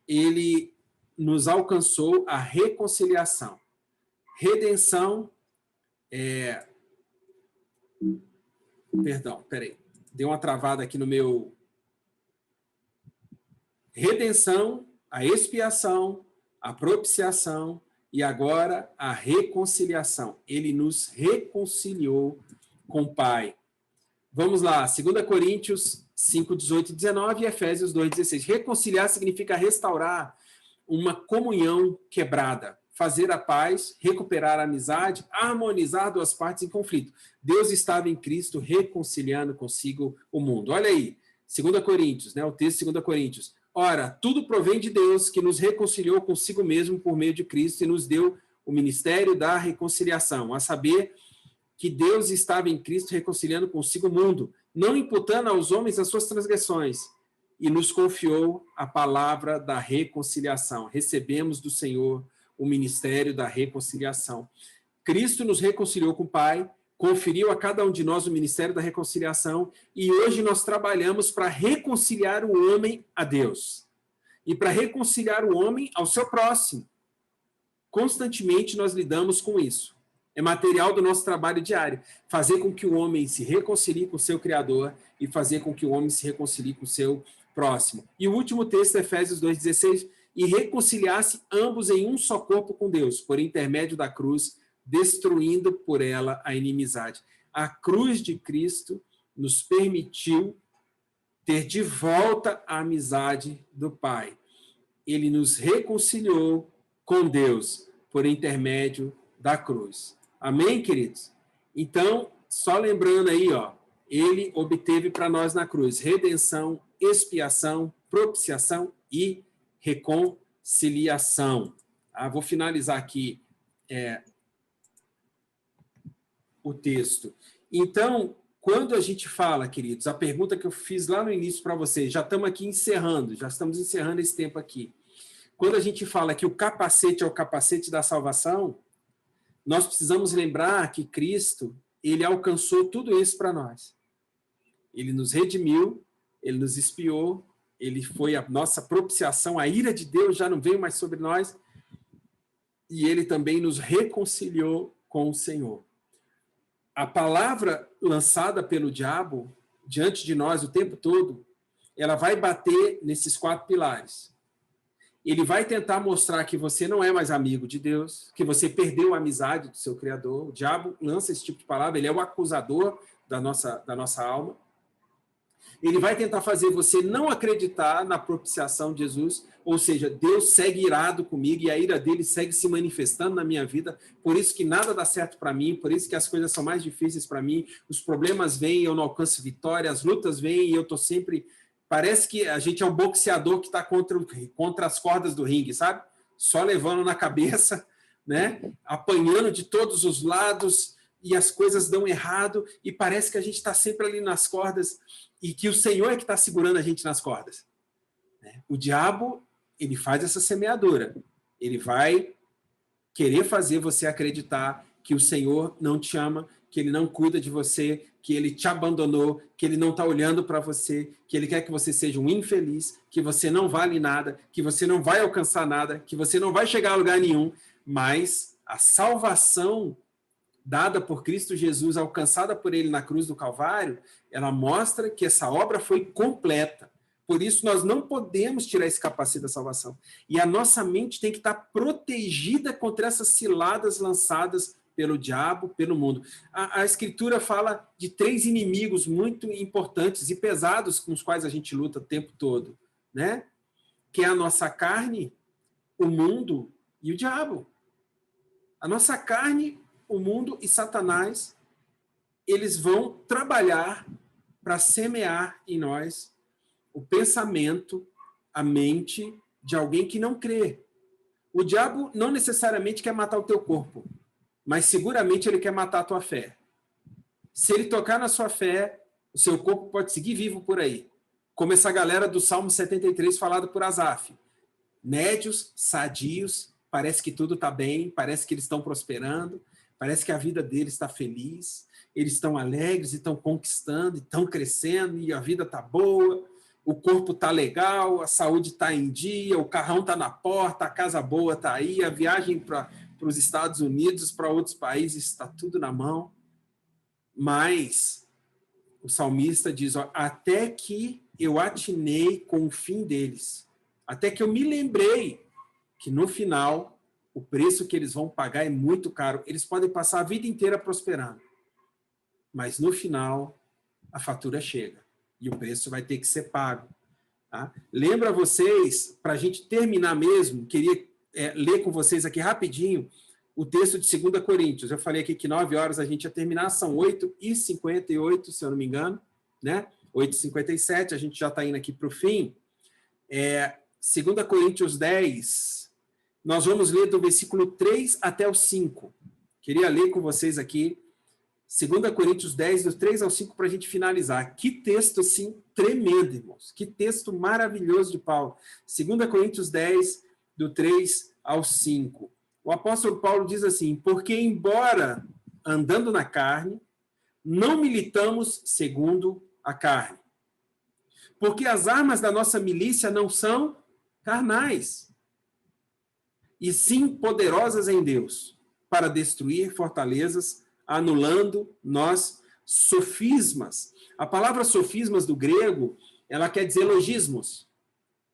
ele nos alcançou a reconciliação. Redenção, perdão, peraí, deu uma travada aqui no meu... Redenção, a expiação, a propiciação e agora a reconciliação. Ele nos reconciliou com o Pai. Vamos lá, 2 Coríntios 5, 18 e 19 e Efésios 2, 16. Reconciliar significa restaurar uma comunhão quebrada, fazer a paz, recuperar a amizade, harmonizar duas partes em conflito. Deus estava em Cristo reconciliando consigo o mundo. Olha aí, 2 Coríntios, né, o texto de 2 Coríntios. Ora, tudo provém de Deus, que nos reconciliou consigo mesmo por meio de Cristo e nos deu o ministério da reconciliação, a saber, que Deus estava em Cristo reconciliando consigo o mundo, não imputando aos homens as suas transgressões, e nos confiou a palavra da reconciliação. Recebemos do Senhor o ministério da reconciliação. Cristo nos reconciliou com o Pai, conferiu a cada um de nós o ministério da reconciliação, e hoje nós trabalhamos para reconciliar o homem a Deus e para reconciliar o homem ao seu próximo. Constantemente nós lidamos com isso. É material do nosso trabalho diário, fazer com que o homem se reconcilie com o seu Criador e fazer com que o homem se reconcilie com o seu próximo. E o último texto, Efésios 2,16, e reconciliasse ambos em um só corpo com Deus, por intermédio da cruz, destruindo por ela a inimizade. A cruz de Cristo nos permitiu ter de volta a amizade do Pai. Ele nos reconciliou com Deus por intermédio da cruz. Amém, queridos? Então, só lembrando aí, ó, ele obteve para nós na cruz redenção, expiação, propiciação e reconciliação. Vou finalizar aqui o texto. Então, quando a gente fala, queridos, a pergunta que eu fiz lá no início para vocês, já estamos aqui encerrando, já estamos encerrando esse tempo aqui. Quando a gente fala que o capacete é o capacete da salvação, nós precisamos lembrar que Cristo, ele alcançou tudo isso para nós. Ele nos redimiu, ele nos expiou, ele foi a nossa propiciação, a ira de Deus já não veio mais sobre nós, e ele também nos reconciliou com o Senhor. A palavra lançada pelo diabo diante de nós o tempo todo, ela vai bater nesses 4 pilares. Ele vai tentar mostrar que você não é mais amigo de Deus, que você perdeu a amizade do seu Criador. O diabo lança esse tipo de palavra, ele é o acusador da nossa alma. Ele vai tentar fazer você não acreditar na propiciação de Jesus, ou seja, Deus segue irado comigo e a ira dele segue se manifestando na minha vida, por isso que nada dá certo para mim, por isso que as coisas são mais difíceis para mim, os problemas vêm e eu não alcanço vitória, as lutas vêm e eu estou sempre... Parece que a gente é um boxeador que está contra as cordas do ringue, sabe? Só levando na cabeça, né? Apanhando de todos os lados e as coisas dão errado e parece que a gente está sempre ali nas cordas e que o Senhor é que está segurando a gente nas cordas. O diabo, ele faz essa semeadura. Ele vai querer fazer você acreditar que o Senhor não te ama, que ele não cuida de você, que ele te abandonou, que ele não está olhando para você, que ele quer que você seja um infeliz, que você não vale nada, que você não vai alcançar nada, que você não vai chegar a lugar nenhum, mas a salvação dada por Cristo Jesus, alcançada por ele na cruz do Calvário, ela mostra que essa obra foi completa. Por isso, nós não podemos tirar esse capacete da salvação. E a nossa mente tem que estar protegida contra essas ciladas lançadas pelo diabo, pelo mundo. A Escritura fala de 3 inimigos muito importantes e pesados com os quais a gente luta o tempo todo, né? Que é a nossa carne, o mundo e o diabo. A nossa carne, o mundo e Satanás, eles vão trabalhar para semear em nós o pensamento, a mente de alguém que não crê. O diabo não necessariamente quer matar o teu corpo, mas seguramente ele quer matar a tua fé. Se ele tocar na sua fé, o seu corpo pode seguir vivo por aí. Como essa galera do Salmo 73 falado por Asaf. Médios, sadios, parece que tudo está bem, parece que eles estão prosperando, parece que a vida deles está feliz, eles estão alegres e estão conquistando, e estão crescendo, e a vida está boa, o corpo está legal, a saúde está em dia, o carrão está na porta, a casa boa está aí, a viagem para os Estados Unidos, para outros países, está tudo na mão. Mas o salmista diz, ó, até que eu atinei com o fim deles, até que eu me lembrei que no final o preço que eles vão pagar é muito caro. Eles podem passar a vida inteira prosperando, mas no final a fatura chega e o preço vai ter que ser pago. Tá? Lembra vocês, para a gente terminar mesmo, queria ler com vocês aqui rapidinho o texto de 2 Coríntios. Eu falei aqui que 9 horas a gente ia terminar, são 8h58, se eu não me engano, né? 8h57, a gente já está indo aqui para o fim. 2 Coríntios 10, nós vamos ler do versículo 3 até o 5. Queria ler com vocês aqui 2 Coríntios 10, do 3 ao 5, para a gente finalizar. Que texto, assim, tremendo, irmãos. Que texto maravilhoso de Paulo. 2 Coríntios 10, do 3 ao 5. O apóstolo Paulo diz assim: porque, embora andando na carne, não militamos segundo a carne. Porque as armas da nossa milícia não são carnais, e sim poderosas em Deus, para destruir fortalezas, anulando nós sofismas. A palavra sofismas do grego, ela quer dizer logismos,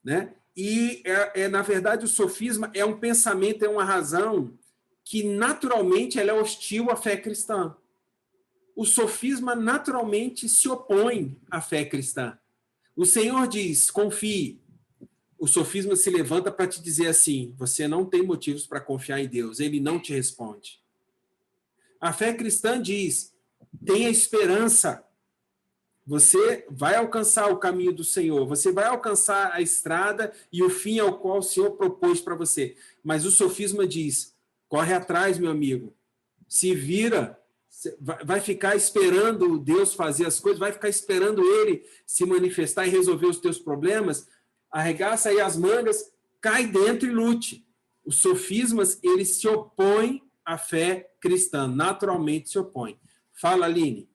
né? E, na verdade, o sofisma é um pensamento, é uma razão que, naturalmente, ela é hostil à fé cristã. O sofisma, naturalmente, se opõe à fé cristã. O Senhor diz, confie. O sofisma se levanta para te dizer assim, você não tem motivos para confiar em Deus, ele não te responde. A fé cristã diz, tenha esperança. Você vai alcançar o caminho do Senhor, você vai alcançar a estrada e o fim ao qual o Senhor propôs para você. Mas o sofisma diz, corre atrás, meu amigo, se vira, vai ficar esperando Deus fazer as coisas, vai ficar esperando Ele se manifestar e resolver os teus problemas, arregaça aí as mangas, cai dentro e lute. Os sofismas, eles se opõem à fé cristã, naturalmente se opõem. Fala, Aline.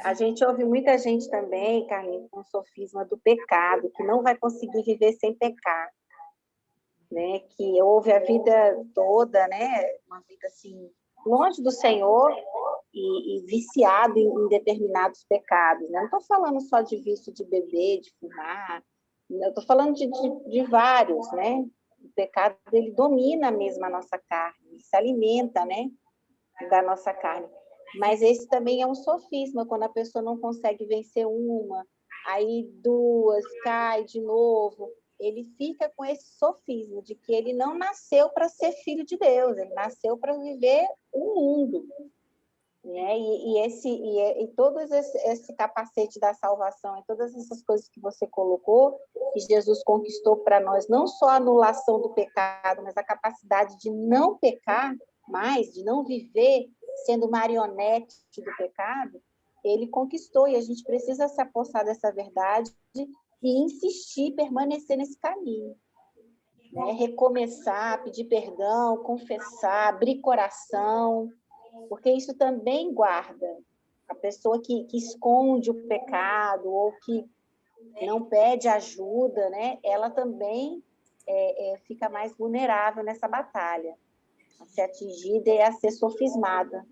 A gente ouve muita gente também, Carlinhos, com o sofisma do pecado, que não vai conseguir viver sem pecar, né? Que ouve a vida toda, né? Uma vida assim, longe do Senhor e viciado em determinados pecados, né? Não estou falando só de vício de beber, de fumar, eu estou falando de vários, né? O pecado, ele domina mesmo a nossa carne, ele se alimenta, né? Da nossa carne. Mas esse também é um sofisma, quando a pessoa não consegue vencer uma, aí duas, cai de novo. Ele fica com esse sofisma de que ele não nasceu para ser filho de Deus, ele nasceu para viver o mundo. Né? E todo esse capacete da salvação, e todas essas coisas que você colocou, que Jesus conquistou para nós, não só a anulação do pecado, mas a capacidade de não pecar mais, de não viver sendo marionete do pecado, ele conquistou, e a gente precisa se apossar dessa verdade e insistir, permanecer nesse caminho. Né? Recomeçar, pedir perdão, confessar, abrir coração, porque isso também guarda. A pessoa que esconde o pecado ou que não pede ajuda, né? Ela também fica mais vulnerável nessa batalha, a ser atingida e a ser sofismada.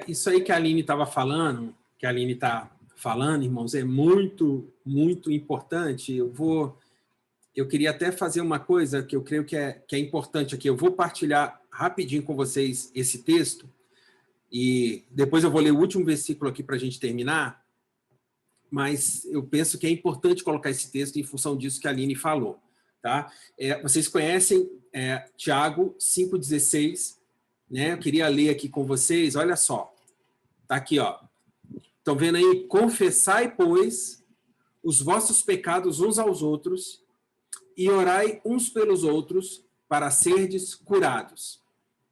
Isso aí que a Aline estava falando, que a Aline está falando, irmãos, é muito, muito importante. Eu queria até fazer uma coisa que eu creio que é importante aqui. Eu vou partilhar rapidinho com vocês esse texto e depois eu vou ler o último versículo aqui para a gente terminar, mas eu penso que é importante colocar esse texto em função disso que a Aline falou. Tá? Vocês conhecem Tiago 5,16, né? Eu queria ler aqui com vocês, olha só. Está aqui, ó. Estão vendo aí? Confessai, pois, os vossos pecados uns aos outros e orai uns pelos outros para serdes curados.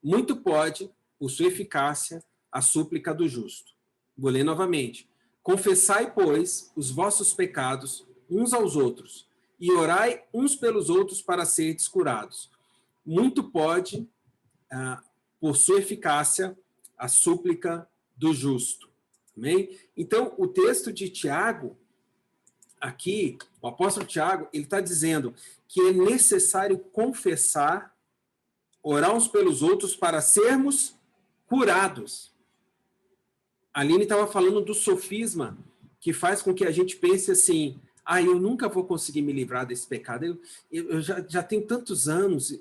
Muito pode, por sua eficácia, a súplica do justo. Vou ler novamente. Confessai, pois, os vossos pecados uns aos outros e orai uns pelos outros para serdes curados. Muito pode, por sua eficácia, a súplica do justo. Amém? Então, o texto de Tiago, aqui, o apóstolo Tiago, ele está dizendo que é necessário confessar, orar uns pelos outros para sermos curados. A Aline estava falando do sofisma, que faz com que a gente pense assim, eu nunca vou conseguir me livrar desse pecado. Eu já tenho tantos anos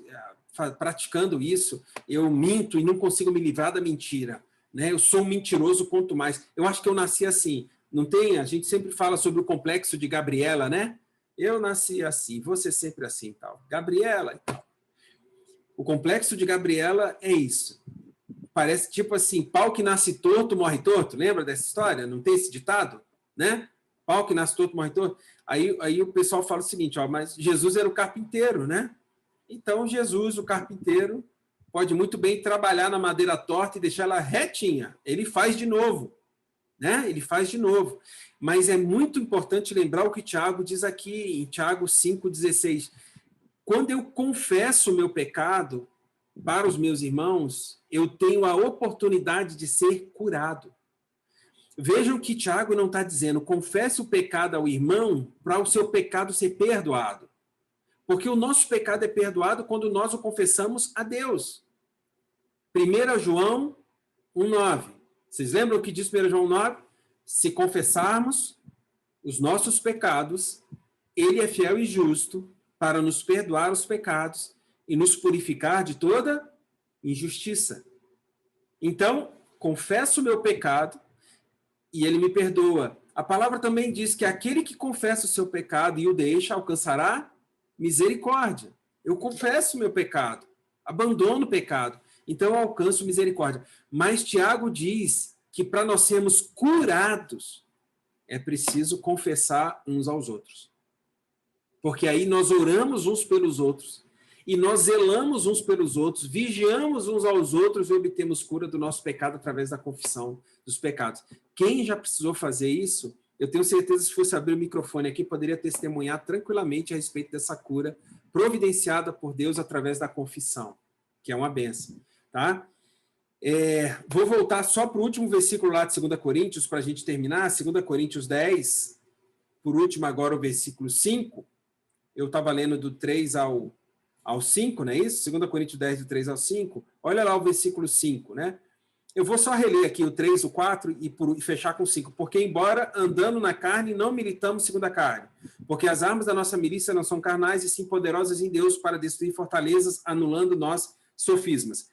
praticando isso, eu minto e não consigo me livrar da mentira. Né? Eu sou um mentiroso quanto mais. Eu acho que eu nasci assim. Não tem? A gente sempre fala sobre o complexo de Gabriela, né? Eu nasci assim, você sempre assim, tal. Gabriela e tal. O complexo de Gabriela é isso. Parece tipo assim, pau que nasce torto, morre torto. Lembra dessa história? Não tem esse ditado? Né? Pau que nasce torto, morre torto. Aí o pessoal fala o seguinte, mas Jesus era o carpinteiro, né? Então, Jesus, o carpinteiro, pode muito bem trabalhar na madeira torta e deixar ela retinha. Ele faz de novo, né? Ele faz de novo. Mas é muito importante lembrar o que Tiago diz aqui, em Tiago 5,16. Quando eu confesso o meu pecado para os meus irmãos, eu tenho a oportunidade de ser curado. Vejam que Tiago não está dizendo, confesse o pecado ao irmão para o seu pecado ser perdoado. Porque o nosso pecado é perdoado quando nós o confessamos a Deus. 1 João 1,9. Vocês lembram o que diz 1 João 9? Se confessarmos os nossos pecados, ele é fiel e justo para nos perdoar os pecados e nos purificar de toda injustiça. Então, confesso o meu pecado e ele me perdoa. A palavra também diz que aquele que confessa o seu pecado e o deixa, alcançará misericórdia. Eu confesso o meu pecado, abandono o pecado, então eu alcanço misericórdia. Mas Tiago diz que para nós sermos curados, é preciso confessar uns aos outros. Porque aí nós oramos uns pelos outros, e nós zelamos uns pelos outros, vigiamos uns aos outros e obtemos cura do nosso pecado através da confissão dos pecados. Quem já precisou fazer isso, eu tenho certeza, se fosse abrir o microfone aqui, poderia testemunhar tranquilamente a respeito dessa cura providenciada por Deus através da confissão, que é uma bênção, tá? Vou voltar só para o último versículo lá de 2 Coríntios, para a gente terminar, 2 Coríntios 10, por último agora o versículo 5, eu estava lendo do 3 ao 5, não é isso? 2 Coríntios 10, do 3 ao 5, olha lá o versículo 5, né? Eu vou só reler aqui o 3, o 4 e fechar com o 5. Porque, embora andando na carne, não militamos segundo a carne. Porque as armas da nossa milícia não são carnais, e sim poderosas em Deus para destruir fortalezas, anulando nós sofismas.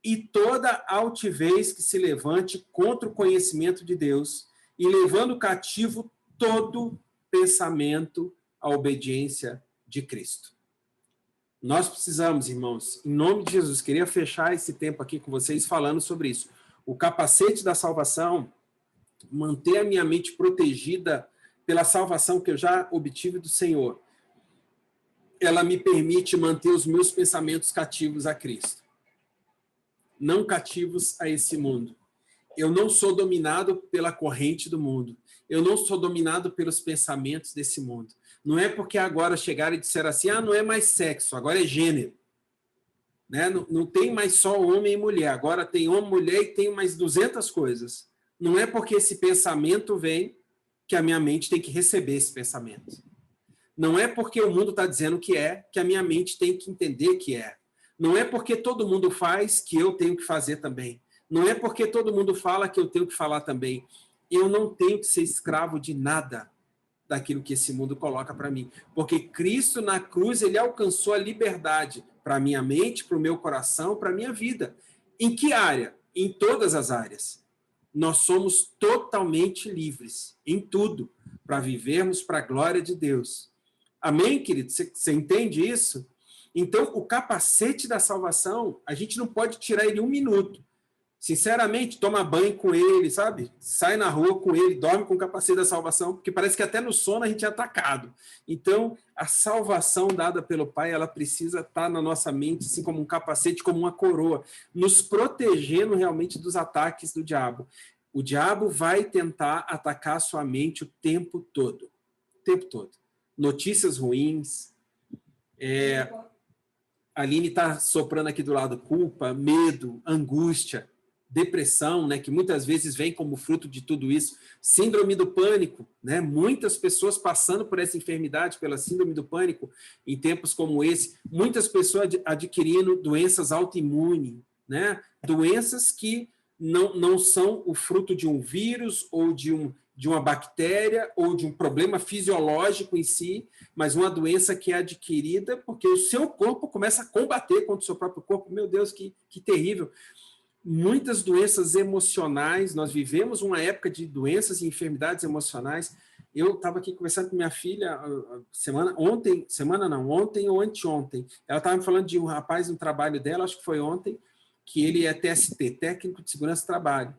E toda altivez que se levante contra o conhecimento de Deus, e levando cativo todo pensamento à obediência de Cristo. Nós precisamos, irmãos, em nome de Jesus, queria fechar esse tempo aqui com vocês falando sobre isso. O capacete da salvação, manter a minha mente protegida pela salvação que eu já obtive do Senhor, ela me permite manter os meus pensamentos cativos a Cristo, não cativos a esse mundo. Eu não sou dominado pela corrente do mundo. Eu não sou dominado pelos pensamentos desse mundo. Não é porque agora chegaram e disseram assim, não é mais sexo, agora é gênero. Né? Não tem mais só homem e mulher, agora tem homem, mulher e tem mais 200 coisas. Não é porque esse pensamento vem que a minha mente tem que receber esse pensamento. Não é porque o mundo está dizendo que a minha mente tem que entender que é. Não é porque todo mundo faz que eu tenho que fazer também. Não é porque todo mundo fala que eu tenho que falar também. Eu não tenho que ser escravo de nada daquilo que esse mundo coloca para mim. Porque Cristo na cruz, ele alcançou a liberdade para a minha mente, para o meu coração, para a minha vida. Em que área? Em todas as áreas. Nós somos totalmente livres, em tudo, para vivermos para a glória de Deus. Amém, querido? Você entende isso? Então, o capacete da salvação, a gente não pode tirar ele um minuto. Sinceramente, toma banho com ele, sabe? Sai na rua com ele, dorme com o capacete da salvação, porque parece que até no sono a gente é atacado. Então, a salvação dada pelo Pai, ela precisa estar na nossa mente, assim como um capacete, como uma coroa, nos protegendo realmente dos ataques do diabo. O diabo vai tentar atacar a sua mente o tempo todo. O tempo todo. Notícias ruins. A Aline está soprando aqui do lado culpa, medo, angústia, depressão, né, que muitas vezes vem como fruto de tudo isso, síndrome do pânico, né, muitas pessoas passando por essa enfermidade, pela síndrome do pânico, em tempos como esse, muitas pessoas adquirindo doenças autoimunes, né, doenças que não são o fruto de um vírus ou de uma bactéria ou de um problema fisiológico em si, mas uma doença que é adquirida porque o seu corpo começa a combater contra o seu próprio corpo. Meu Deus, que terrível. Muitas doenças emocionais, nós vivemos uma época de doenças e enfermidades emocionais. Eu estava aqui conversando com minha filha ontem ou anteontem. Ela estava me falando de um rapaz no trabalho dela, acho que foi ontem, que ele é TST, Técnico de Segurança do Trabalho,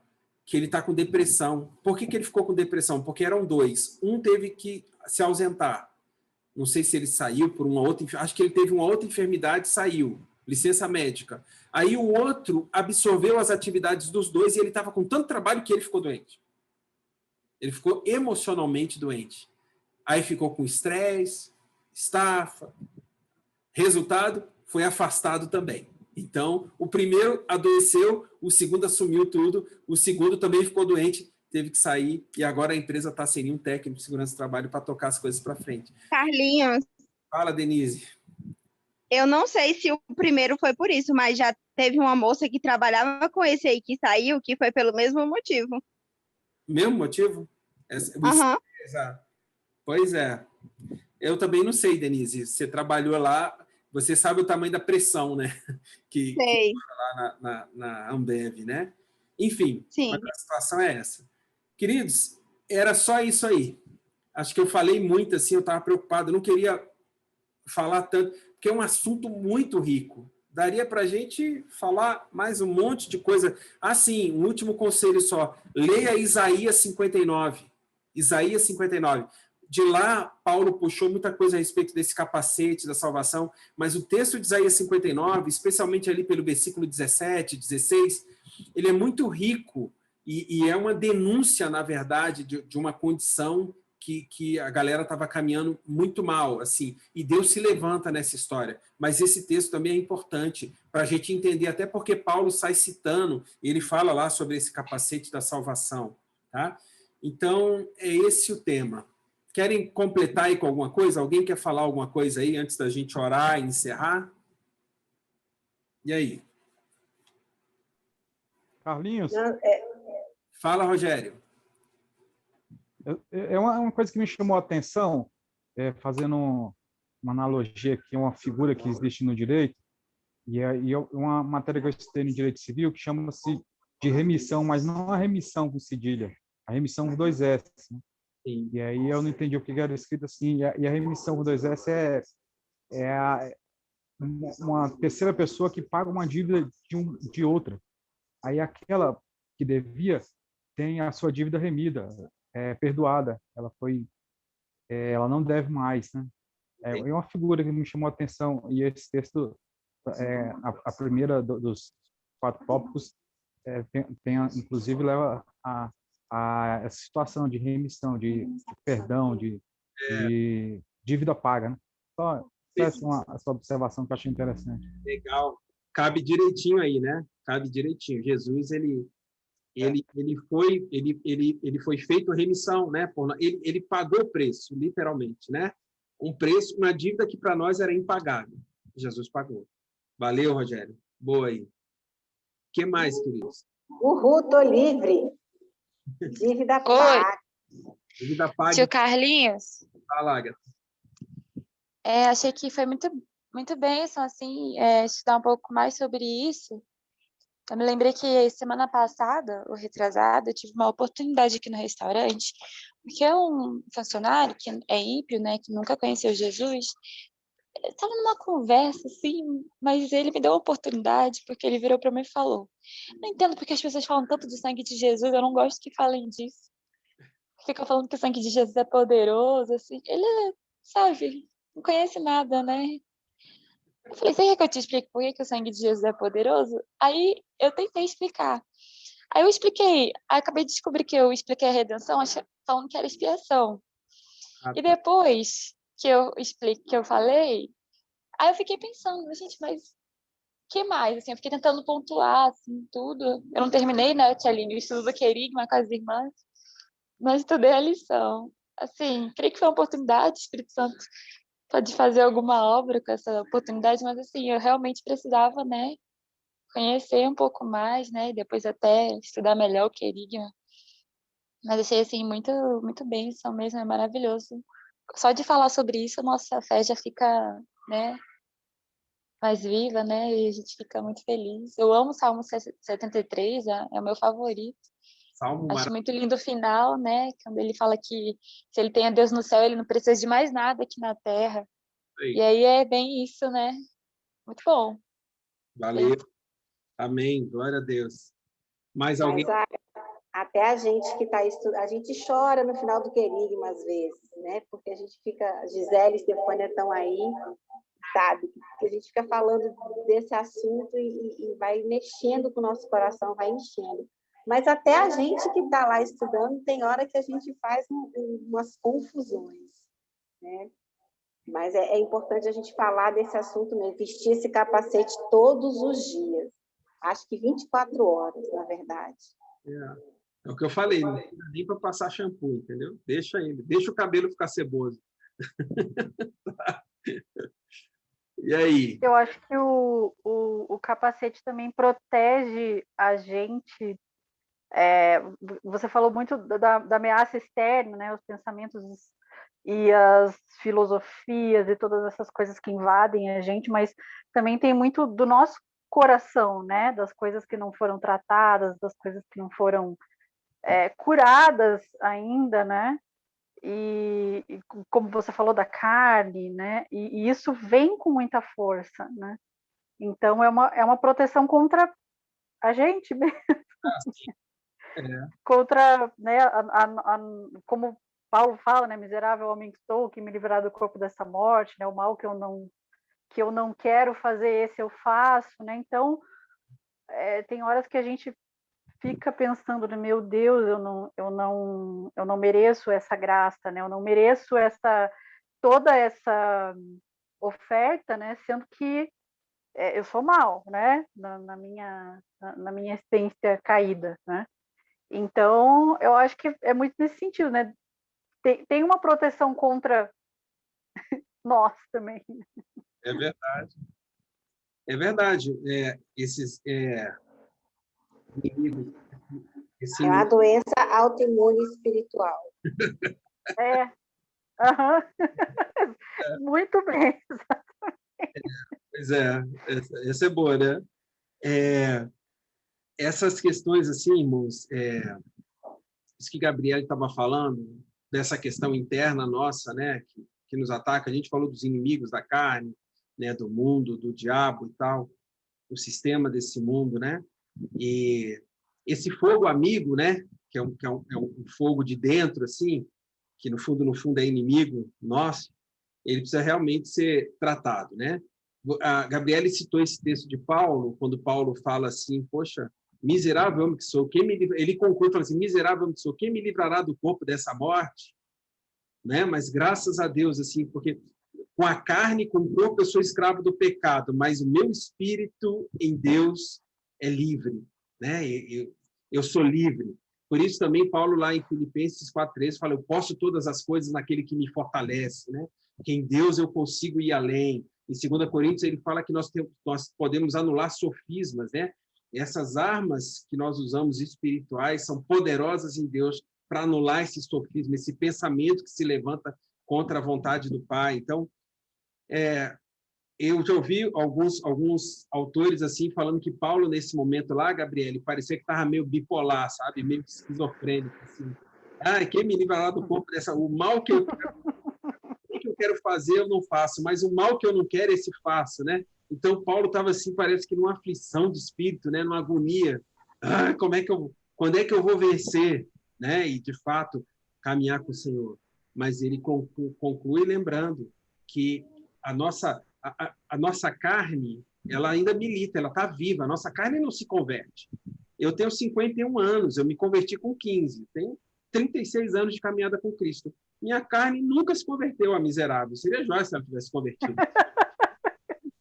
que ele está com depressão. Por que ele ficou com depressão? Porque eram dois. Um teve que se ausentar. Não sei se ele saiu por uma outra... Acho que ele teve uma outra enfermidade e saiu. licença médica. Aí o outro absorveu as atividades dos dois e ele estava com tanto trabalho que ele ficou doente. Ele ficou emocionalmente doente. Aí ficou com estresse, estafa. Resultado, foi afastado também. Então, o primeiro adoeceu, o segundo assumiu tudo, o segundo também ficou doente, teve que sair, e agora a empresa está sem nenhum técnico de segurança do trabalho para tocar as coisas para frente. Carlinhos, Fala, Denise. eu não sei se o primeiro foi por isso, mas já teve uma moça que trabalhava com esse aí que saiu, que foi pelo mesmo motivo. Mesmo motivo? Aham. Pois é. Eu também não sei, Denise. Você trabalhou lá, você sabe o tamanho da pressão, né? Que Sei. lá na Ambev, né? Enfim, Sim. mas a situação é essa. Queridos, era só isso aí. Acho que eu falei muito assim, eu estava preocupado, eu não queria falar tanto, porque é um assunto muito rico. Daria para a gente falar mais um monte de coisa. Ah, sim, um último conselho só. Leia Isaías 59. Isaías 59. De lá, Paulo puxou muita coisa a respeito desse capacete da salvação, mas o texto de Isaías 59, especialmente ali pelo versículo 17, 16, ele é muito rico e é uma denúncia, na verdade, de uma condição que a galera estava caminhando muito mal, assim, e Deus se levanta nessa história. Mas esse texto também é importante para a gente entender, até porque Paulo sai citando, ele fala lá sobre esse capacete da salvação, tá? Então, é esse o tema. Querem completar aí com alguma coisa? Alguém quer falar alguma coisa aí antes da gente orar e encerrar? E aí? Carlinhos, Fala, Rogério. é uma coisa que me chamou a atenção, fazendo uma analogia aqui, uma figura que existe no direito, e é uma matéria que eu estudei no direito civil que chama-se de remissão, mas não a remissão com cedilha, a remissão com 2 S. Né? Sim. E aí eu não entendi o que era escrito assim, e a remissão com 2 S uma terceira pessoa que paga uma dívida de outra. Aí aquela que devia tem a sua dívida remida, perdoada, ela não deve mais, né? É uma figura que me chamou a atenção, e esse texto, a primeira dos 4 tópicos, inclusive leva a essa situação de remissão, de perdão, de dívida paga, né? Só essa observação que eu achei interessante. Legal. Cabe direitinho aí, né? Cabe direitinho. Jesus, ele foi feito remissão, né? Ele pagou o preço, literalmente, né? Um preço, uma dívida que para nós era impagável. Jesus pagou. Valeu, Rogério. Boa aí. O que mais, queridos? Uhul, tô livre. Dívida paga. Dívida paga. Tio Carlinhos, Fala, Agatha. achei que foi muito, muito bênção, assim, estudar um pouco mais sobre isso. Eu me lembrei que semana passada, ou retrasada, eu tive uma oportunidade aqui no restaurante, porque é um funcionário que é ímpio, né, que nunca conheceu Jesus, estava numa conversa, assim, mas ele me deu uma oportunidade, porque ele virou para mim e falou: não entendo porque as pessoas falam tanto do sangue de Jesus, eu não gosto que falem disso. Fica falando que o sangue de Jesus é poderoso, assim. Ele, sabe, não conhece nada, né? Eu falei: você quer que eu te explique por que o sangue de Jesus é poderoso? Aí eu tentei explicar. Aí eu expliquei. Aí acabei de descobrir que eu expliquei a redenção falando que era expiação. E depois que eu expliquei, que eu falei, aí eu fiquei pensando, gente, mas que mais? Assim, eu fiquei tentando pontuar, assim, tudo. Eu não terminei, né, Tia Aline, o estudo do querigma com as irmãs, mas estudei a lição. Assim, creio que foi uma oportunidade, Espírito Santo pode fazer alguma obra com essa oportunidade, mas assim, eu realmente precisava, né, conhecer um pouco mais, né, e depois até estudar melhor o querigma. Mas achei, assim, muito, muito bênção mesmo, é maravilhoso. Só de falar sobre isso, a nossa fé já fica, né, mais viva, né, e a gente fica muito feliz. Eu amo o Salmo 73, é o meu favorito. Salmo Acho muito lindo o final, né, quando ele fala que se ele tem a Deus no céu, ele não precisa de mais nada aqui na terra. E aí é bem isso, né? Muito bom. Valeu. Amém. Glória a Deus. Mais alguém? Mas até a gente que está estudando, a gente chora no final do querigma às vezes, né? Porque a gente fica, Gisele e Stefânia estão aí, sabe? Que a gente fica falando desse assunto e vai mexendo com o nosso coração, vai enchendo. Mas até a gente que está lá estudando, tem hora que a gente faz umas confusões, né? Mas é importante a gente falar desse assunto mesmo, vestir esse capacete todos os dias. Acho que 24 horas, na verdade. É o que eu falei, não tem nem para passar shampoo, entendeu? Deixa o cabelo ficar ceboso. E aí? Eu acho que o capacete também protege a gente. Você falou muito da ameaça externa, né? Os pensamentos e as filosofias e todas essas coisas que invadem a gente, mas também tem muito do nosso coração, né? Das coisas que não foram tratadas, das coisas que não foram curadas ainda, né? E como você falou da carne, né? E isso vem com muita força, né? Então é uma proteção contra a gente mesmo. Contra, né? Como Paulo fala, né? Miserável homem que estou, que me livrar do corpo dessa morte, né? O mal que eu não quero fazer, esse eu faço, né? Então tem horas que a gente fica pensando, meu Deus, eu não mereço essa graça, né? Eu não mereço toda essa oferta, né? Sendo que eu sou mal, né? Na minha essência caída, né? Então, eu acho que é muito nesse sentido, né? Tem uma proteção contra nós também. É verdade. É verdade. Esses inimigos. É uma doença autoimune espiritual. Muito bem. Pois essa é boa, né? Essas questões, assim, irmãos, isso que Gabriel estava falando, dessa questão interna nossa, né, que nos ataca, a gente falou dos inimigos da carne, né, do mundo, do diabo e tal, o sistema desse mundo, né? E esse fogo amigo, né, que é um fogo de dentro, assim, que no fundo é inimigo nosso, ele precisa realmente ser tratado, né? A Gabriele citou esse texto de Paulo, quando Paulo fala assim, poxa, miserável homem que sou, ele conclui, fala assim, miserável homem que sou, quem me livrará do corpo dessa morte? Né? Mas graças a Deus, assim, porque com a carne, com o corpo, eu sou escravo do pecado, mas o meu espírito em Deus é livre, né? Eu sou livre. Por isso também Paulo lá em Filipenses 4:13 fala, eu posso todas as coisas naquele que me fortalece, né? Que em Deus eu consigo ir além. Em 2 Coríntios ele fala que nós podemos anular sofismas, né? Essas armas que nós usamos espirituais são poderosas em Deus para anular esse sofisma, esse pensamento que se levanta contra a vontade do Pai. Então, eu já ouvi alguns autores assim falando que Paulo, nesse momento lá, Gabriele, parecia que estava meio bipolar, sabe? Meio esquizofrênico. Assim. Quem me livra lá do corpo dessa... O mal que eu quero fazer, eu não faço, mas o mal que eu não quero, esse faço, né? Então, Paulo estava assim, parece que numa aflição de espírito, né? Numa agonia. Quando é que eu vou vencer? Né? E, de fato, caminhar com o Senhor. Mas ele conclui lembrando que a nossa carne, ela ainda milita, ela está viva, a nossa carne não se converte. Eu tenho 51 anos, eu me converti com 15, tenho 36 anos de caminhada com Cristo. Minha carne nunca se converteu a miserável. Seria jóia se ela tivesse convertido.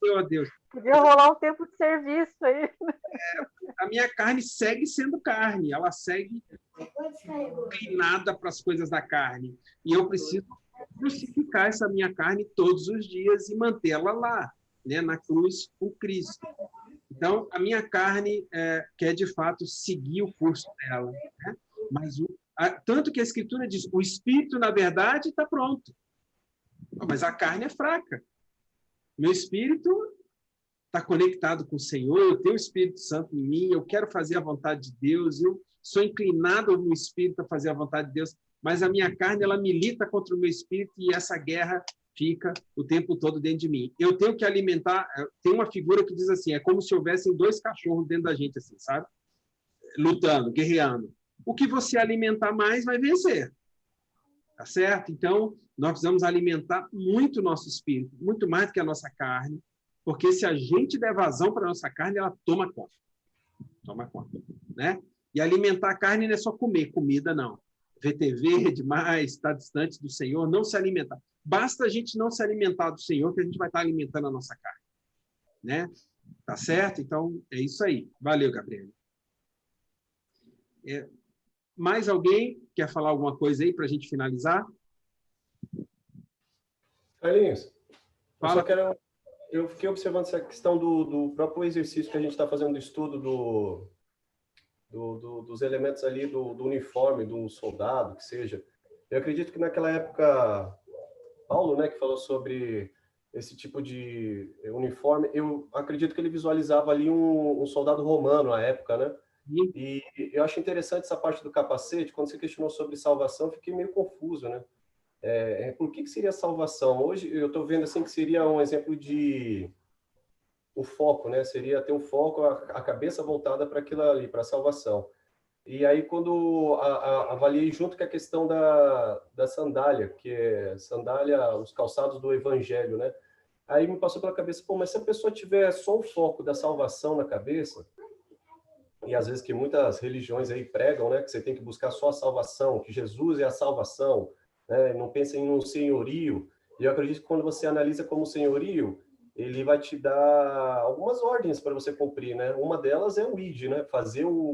Meu Deus. Podia rolar um tempo de serviço aí. A minha carne segue sendo carne, ela segue inclinada para as coisas da carne. E eu preciso crucificar essa minha carne todos os dias e mantê-la lá, né, na cruz com Cristo. Então, a minha carne quer, de fato, seguir o curso dela. Né? Mas tanto que a Escritura diz, o Espírito, na verdade, está pronto. Mas a carne é fraca. Meu Espírito está conectado com o Senhor, eu tenho o Espírito Santo em mim, eu quero fazer a vontade de Deus, eu sou inclinado no Espírito a fazer a vontade de Deus, mas a minha carne, ela milita contra o meu Espírito e essa guerra fica o tempo todo dentro de mim. Eu tenho que alimentar, tem uma figura que diz assim, é como se houvessem 2 cachorros dentro da gente, assim, sabe? Lutando, guerreando. O que você alimentar mais vai vencer. Tá certo? Então, nós precisamos alimentar muito o nosso espírito, muito mais do que a nossa carne, porque se a gente der vazão para a nossa carne, ela toma conta. Toma conta, né? E alimentar a carne não é só comer comida, não. Ver TV demais, estar distante do Senhor, não se alimentar. Basta a gente não se alimentar do Senhor, que a gente vai estar alimentando a nossa carne, né? Tá certo? Então, é isso aí. Valeu, Gabriela. Mais alguém quer falar alguma coisa aí para a gente finalizar? Carlinhos, Fala. eu fiquei observando essa questão do próprio exercício que a gente está fazendo do estudo dos elementos ali do uniforme, do soldado, que seja. Eu acredito que naquela época, Paulo, né, que falou sobre esse tipo de uniforme, eu acredito que ele visualizava ali um soldado romano à época, né? E eu acho interessante essa parte do capacete. Quando você questionou sobre salvação, eu fiquei meio confuso, né? Por que seria salvação? Hoje eu estou vendo assim que seria um exemplo de o foco, né? Seria ter um foco, a cabeça voltada para aquilo ali, para a salvação. E aí quando avaliei junto com a questão da sandália, que é sandália, os calçados do evangelho, né? Aí me passou pela cabeça, pô, mas se a pessoa tiver só o foco da salvação na cabeça, e às vezes que muitas religiões aí pregam, né, que você tem que buscar só a salvação, que Jesus é a salvação, né, não pensa em um senhorio. E eu acredito que quando você analisa como senhorio, ele vai te dar algumas ordens para você cumprir, né? Uma delas é o ID, né?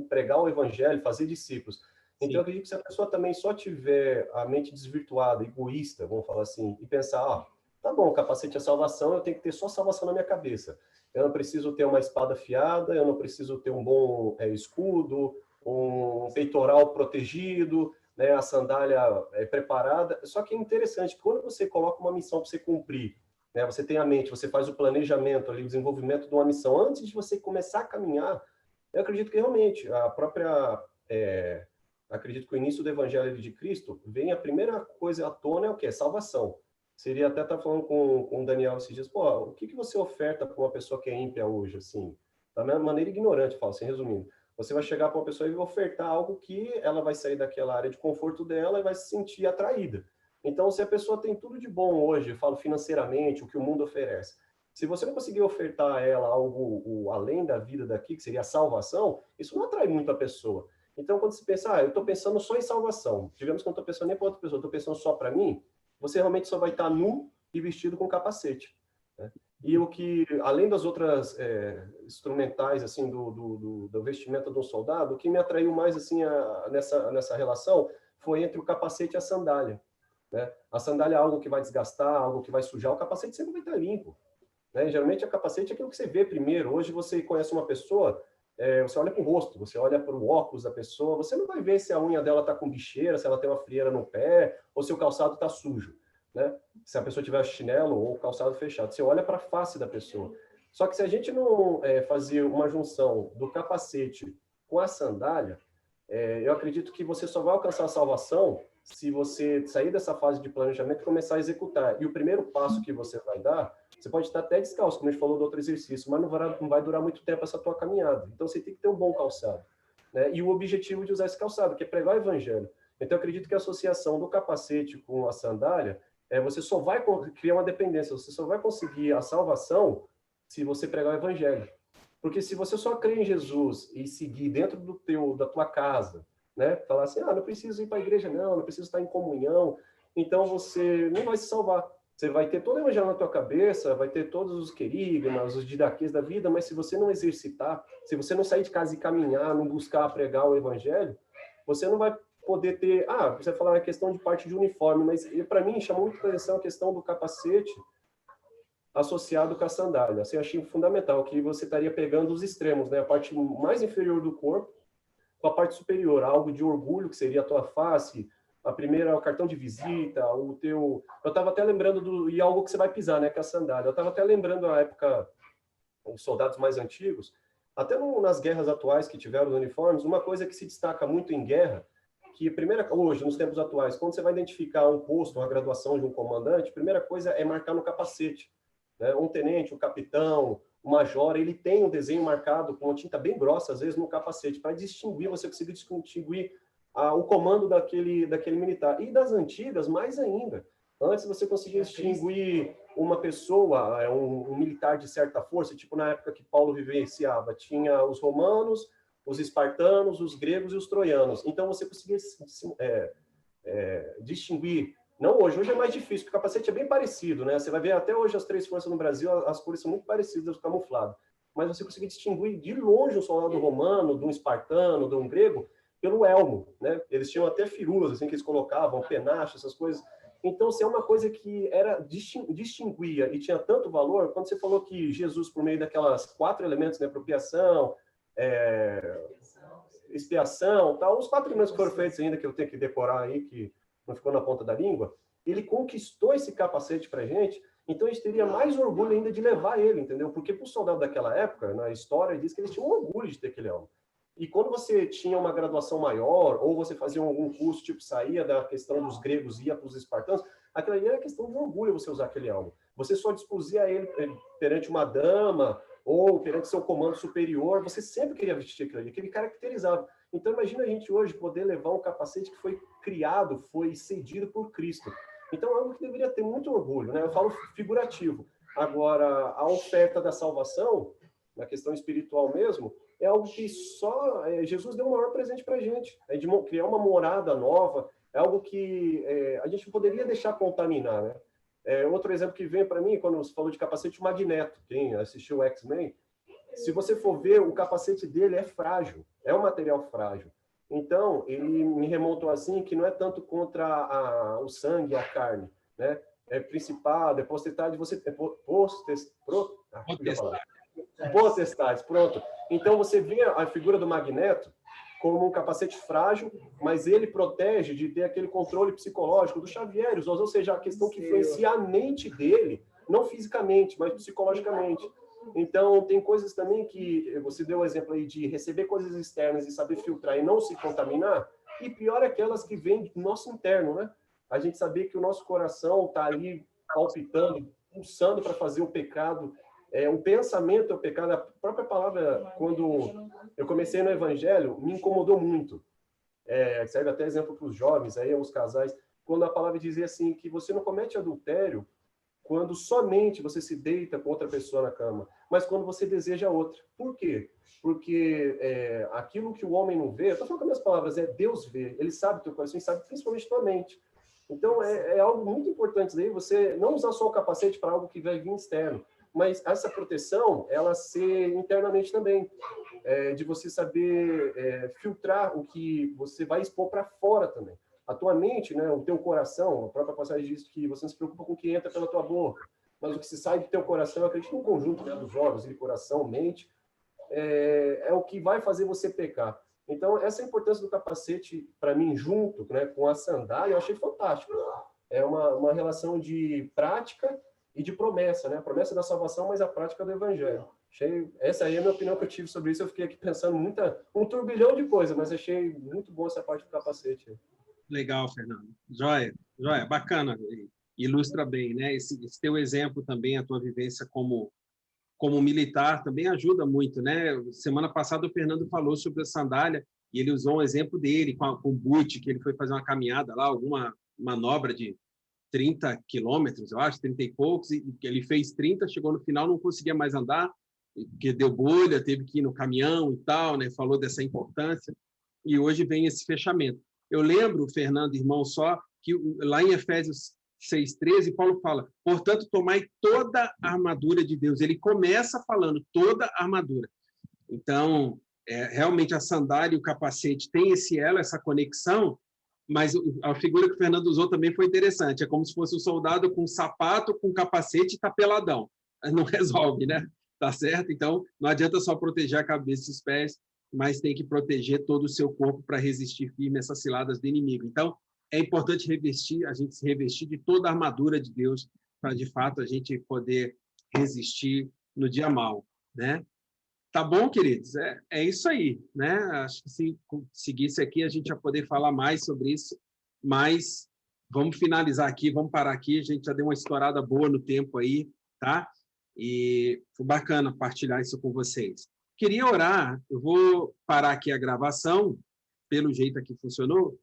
Pregar o evangelho, fazer discípulos. Então, eu acredito que se a pessoa também só tiver a mente desvirtuada, egoísta, vamos falar assim, e pensar, tá bom, capacete é salvação, eu tenho que ter só salvação na minha cabeça. Eu não preciso ter uma espada afiada, eu não preciso ter um bom escudo, um peitoral protegido, né, a sandália preparada. Só que é interessante, quando você coloca uma missão para você cumprir, né, você tem a mente, você faz o planejamento, ali, o desenvolvimento de uma missão, antes de você começar a caminhar, eu acredito que realmente acredito que o início do Evangelho de Cristo, vem a primeira coisa à tona é o quê? Salvação. Seria até estar falando com o Daniel esses dias, pô, o que você oferta para uma pessoa que é ímpia hoje, assim? Da maneira ignorante, falo assim, resumindo. Você vai chegar para uma pessoa e vai ofertar algo que ela vai sair daquela área de conforto dela e vai se sentir atraída. Então, se a pessoa tem tudo de bom hoje, eu falo financeiramente, o que o mundo oferece, se você não conseguir ofertar a ela algo além da vida daqui, que seria a salvação, isso não atrai muito a pessoa. Então, quando você pensa, eu estou pensando só em salvação, digamos que eu não estou pensando nem para outra pessoa, estou pensando só para mim, você realmente só vai estar nu e vestido com capacete, né? E o que, além das outras instrumentais, assim, do vestimento de um soldado, o que me atraiu mais, assim, nessa relação foi entre o capacete e a sandália, né? A sandália é algo que vai desgastar, algo que vai sujar, o capacete sempre vai estar limpo, né? Geralmente, o capacete é aquilo que você vê primeiro. Hoje, você conhece uma pessoa, você olha para o rosto, você olha para o óculos da pessoa, você não vai ver se a unha dela está com bicheira, se ela tem uma frieira no pé, ou se o calçado está sujo, né? Se a pessoa tiver chinelo ou calçado fechado, você olha para a face da pessoa. Só que se a gente não fazer uma junção do capacete com a sandália, eu acredito que você só vai alcançar a salvação se você sair dessa fase de planejamento e começar a executar. E o primeiro passo que você vai dar, você pode estar até descalço, como a gente falou do outro exercício, mas não vai durar muito tempo essa tua caminhada. Então, você tem que ter um bom calçado, né? E o objetivo de usar esse calçado, que é pregar o evangelho. Então, eu acredito que a associação do capacete com a sandália, você só vai criar uma dependência, você só vai conseguir a salvação se você pregar o evangelho. Porque se você só crê em Jesus e seguir dentro da tua casa, né? Falar assim, não preciso ir para a igreja, não preciso estar em comunhão, então você não vai se salvar. Você vai ter todo o evangelho na tua cabeça, vai ter todos os querigmas, os didaquês da vida, mas se você não exercitar, se você não sair de casa e caminhar, não buscar pregar o evangelho, você não vai poder ter... você vai falar a questão de parte de uniforme, mas para mim chamou muita atenção a questão do capacete associado com a sandália. Assim, eu achei fundamental que você estaria pegando os extremos, né? A parte mais inferior do corpo com a parte superior, algo de orgulho, que seria a tua face, a primeira, o cartão de visita, o teu... Eu estava até lembrando e algo que você vai pisar, né? Que é a sandália. Eu estava até lembrando a época, os soldados mais antigos, até nas guerras atuais que tiveram os uniformes, uma coisa que se destaca muito em guerra, que hoje, nos tempos atuais, quando você vai identificar um posto, uma graduação de um comandante, a primeira coisa é marcar no capacete, né? Um tenente, um capitão, o major, ele tem um desenho marcado com uma tinta bem grossa, às vezes, no capacete, para distinguir, você conseguir distinguir o comando daquele militar. E das antigas, mais ainda. Antes você conseguia distinguir uma pessoa, um militar de certa força, tipo na época que Paulo vivenciava, tinha os romanos, os espartanos, os gregos e os troianos. Então você conseguia distinguir. Não hoje, hoje é mais difícil, porque o capacete é bem parecido, né? Você vai ver até hoje as três forças no Brasil, as cores são muito parecidas, camuflado. Mas você conseguia distinguir de longe um soldado romano, de um espartano, de um grego, pelo elmo, né? Eles tinham até firulas, assim, que eles colocavam, penacho, essas coisas. Então, se é uma coisa que era distinguia e tinha tanto valor, quando você falou que Jesus, por meio daquelas 4 elementos, né? Apropriação, expiação, tal, os 4 elementos que foram feitos ainda, que eu tenho que decorar aí, que não ficou na ponta da língua, ele conquistou esse capacete para a gente, então a gente teria mais orgulho ainda de levar ele, entendeu? Porque para o soldado daquela época, na história, diz que eles tinham orgulho de ter aquele elmo. E quando você tinha uma graduação maior, ou você fazia algum curso, tipo, saía da questão dos gregos e ia para os espartanos, aquilo ali era questão de orgulho você usar aquele elmo. Você só dispusia ele perante uma dama, ou perante seu comando superior, você sempre queria vestir aquilo ali, aquele caracterizava. Então, imagina a gente hoje poder levar um capacete que foi criado, foi cedido por Cristo. Então, é algo que deveria ter muito orgulho, né? Eu falo figurativo. Agora, a oferta da salvação, na questão espiritual mesmo, é algo que só Jesus deu o maior presente para a gente. É de criar uma morada nova, é algo que a gente não poderia deixar contaminar, né? Outro exemplo que vem para mim, quando você falou de capacete, o Magneto, quem assistiu o X-Men, se você for ver, o capacete dele é frágil, é um material frágil. Então, ele me remontou assim, que não é tanto contra o sangue, a carne, né? É principado, é potestade, potestades, pronto. Então, você vê a figura do Magneto como um capacete frágil, mas ele protege de ter aquele controle psicológico do Xavier, ou seja, a questão que influencia a mente dele, não fisicamente, mas psicologicamente. Então, tem coisas também que você deu o exemplo aí de receber coisas externas e saber filtrar e não se contaminar, e pior aquelas que vêm do nosso interno, né? A gente saber que o nosso coração está ali palpitando, pulsando para fazer o pecado. O pensamento é o pecado. A própria palavra, quando eu comecei no Evangelho, me incomodou muito. Serve até exemplo para os jovens, aí, os casais, quando a palavra dizia assim, que você não comete adultério quando somente você se deita com outra pessoa na cama, mas quando você deseja outra. Por quê? Porque aquilo que o homem não vê, eu estou falando com as minhas palavras, Deus vê, ele sabe o teu coração, ele sabe principalmente tua mente. Então, é algo muito importante daí, você não usar só o capacete para algo que vai vir externo, mas essa proteção, ela ser internamente também, de você saber filtrar o que você vai expor para fora também. A tua mente, né, o teu coração, a própria passagem diz que você não se preocupa com o que entra pela tua boca, mas o que se sai do teu coração, eu acredito no conjunto, né, dos órgãos, de coração, mente, é o que vai fazer você pecar. Então, essa importância do capacete, para mim, junto, né, com a sandália, eu achei fantástico. É uma relação de prática e de promessa, né? A promessa da salvação, mas a prática do evangelho. Essa aí é a minha opinião que eu tive sobre isso. Eu fiquei aqui pensando um turbilhão de coisas, mas achei muito bom essa parte do capacete. Legal, Fernando. Joia, joia, bacana. Ilustra bem, né? Esse teu exemplo também, a tua vivência como militar, também ajuda muito, né? Semana passada o Fernando falou sobre a sandália e ele usou um exemplo dele com o boot, que ele foi fazer uma caminhada lá, alguma manobra de 30 quilômetros, eu acho, 30 e poucos, e ele fez 30, chegou no final, não conseguia mais andar, porque deu bolha, teve que ir no caminhão e tal, né? Falou dessa importância, e hoje vem esse fechamento. Eu lembro, Fernando, irmão, só que lá em Efésios 6,13, Paulo fala, portanto, tomai toda a armadura de Deus. Ele começa falando toda a armadura. Então, realmente a sandália e o capacete tem esse elo, essa conexão, mas a figura que o Fernando usou também foi interessante. É como se fosse um soldado com sapato, com capacete e tá peladão. Não resolve, né? Tá certo? Então, não adianta só proteger a cabeça e os pés, mas tem que proteger todo o seu corpo para resistir firme a essas ciladas do inimigo. Então, é importante a gente se revestir de toda a armadura de Deus para, de fato, a gente poder resistir no dia mau, né? Tá bom, queridos? É isso aí, né? Acho que se seguisse aqui, a gente ia poder falar mais sobre isso, mas vamos finalizar aqui, vamos parar aqui, a gente já deu uma estourada boa no tempo aí, tá? E foi bacana partilhar isso com vocês. Queria orar, eu vou parar aqui a gravação, pelo jeito aqui funcionou,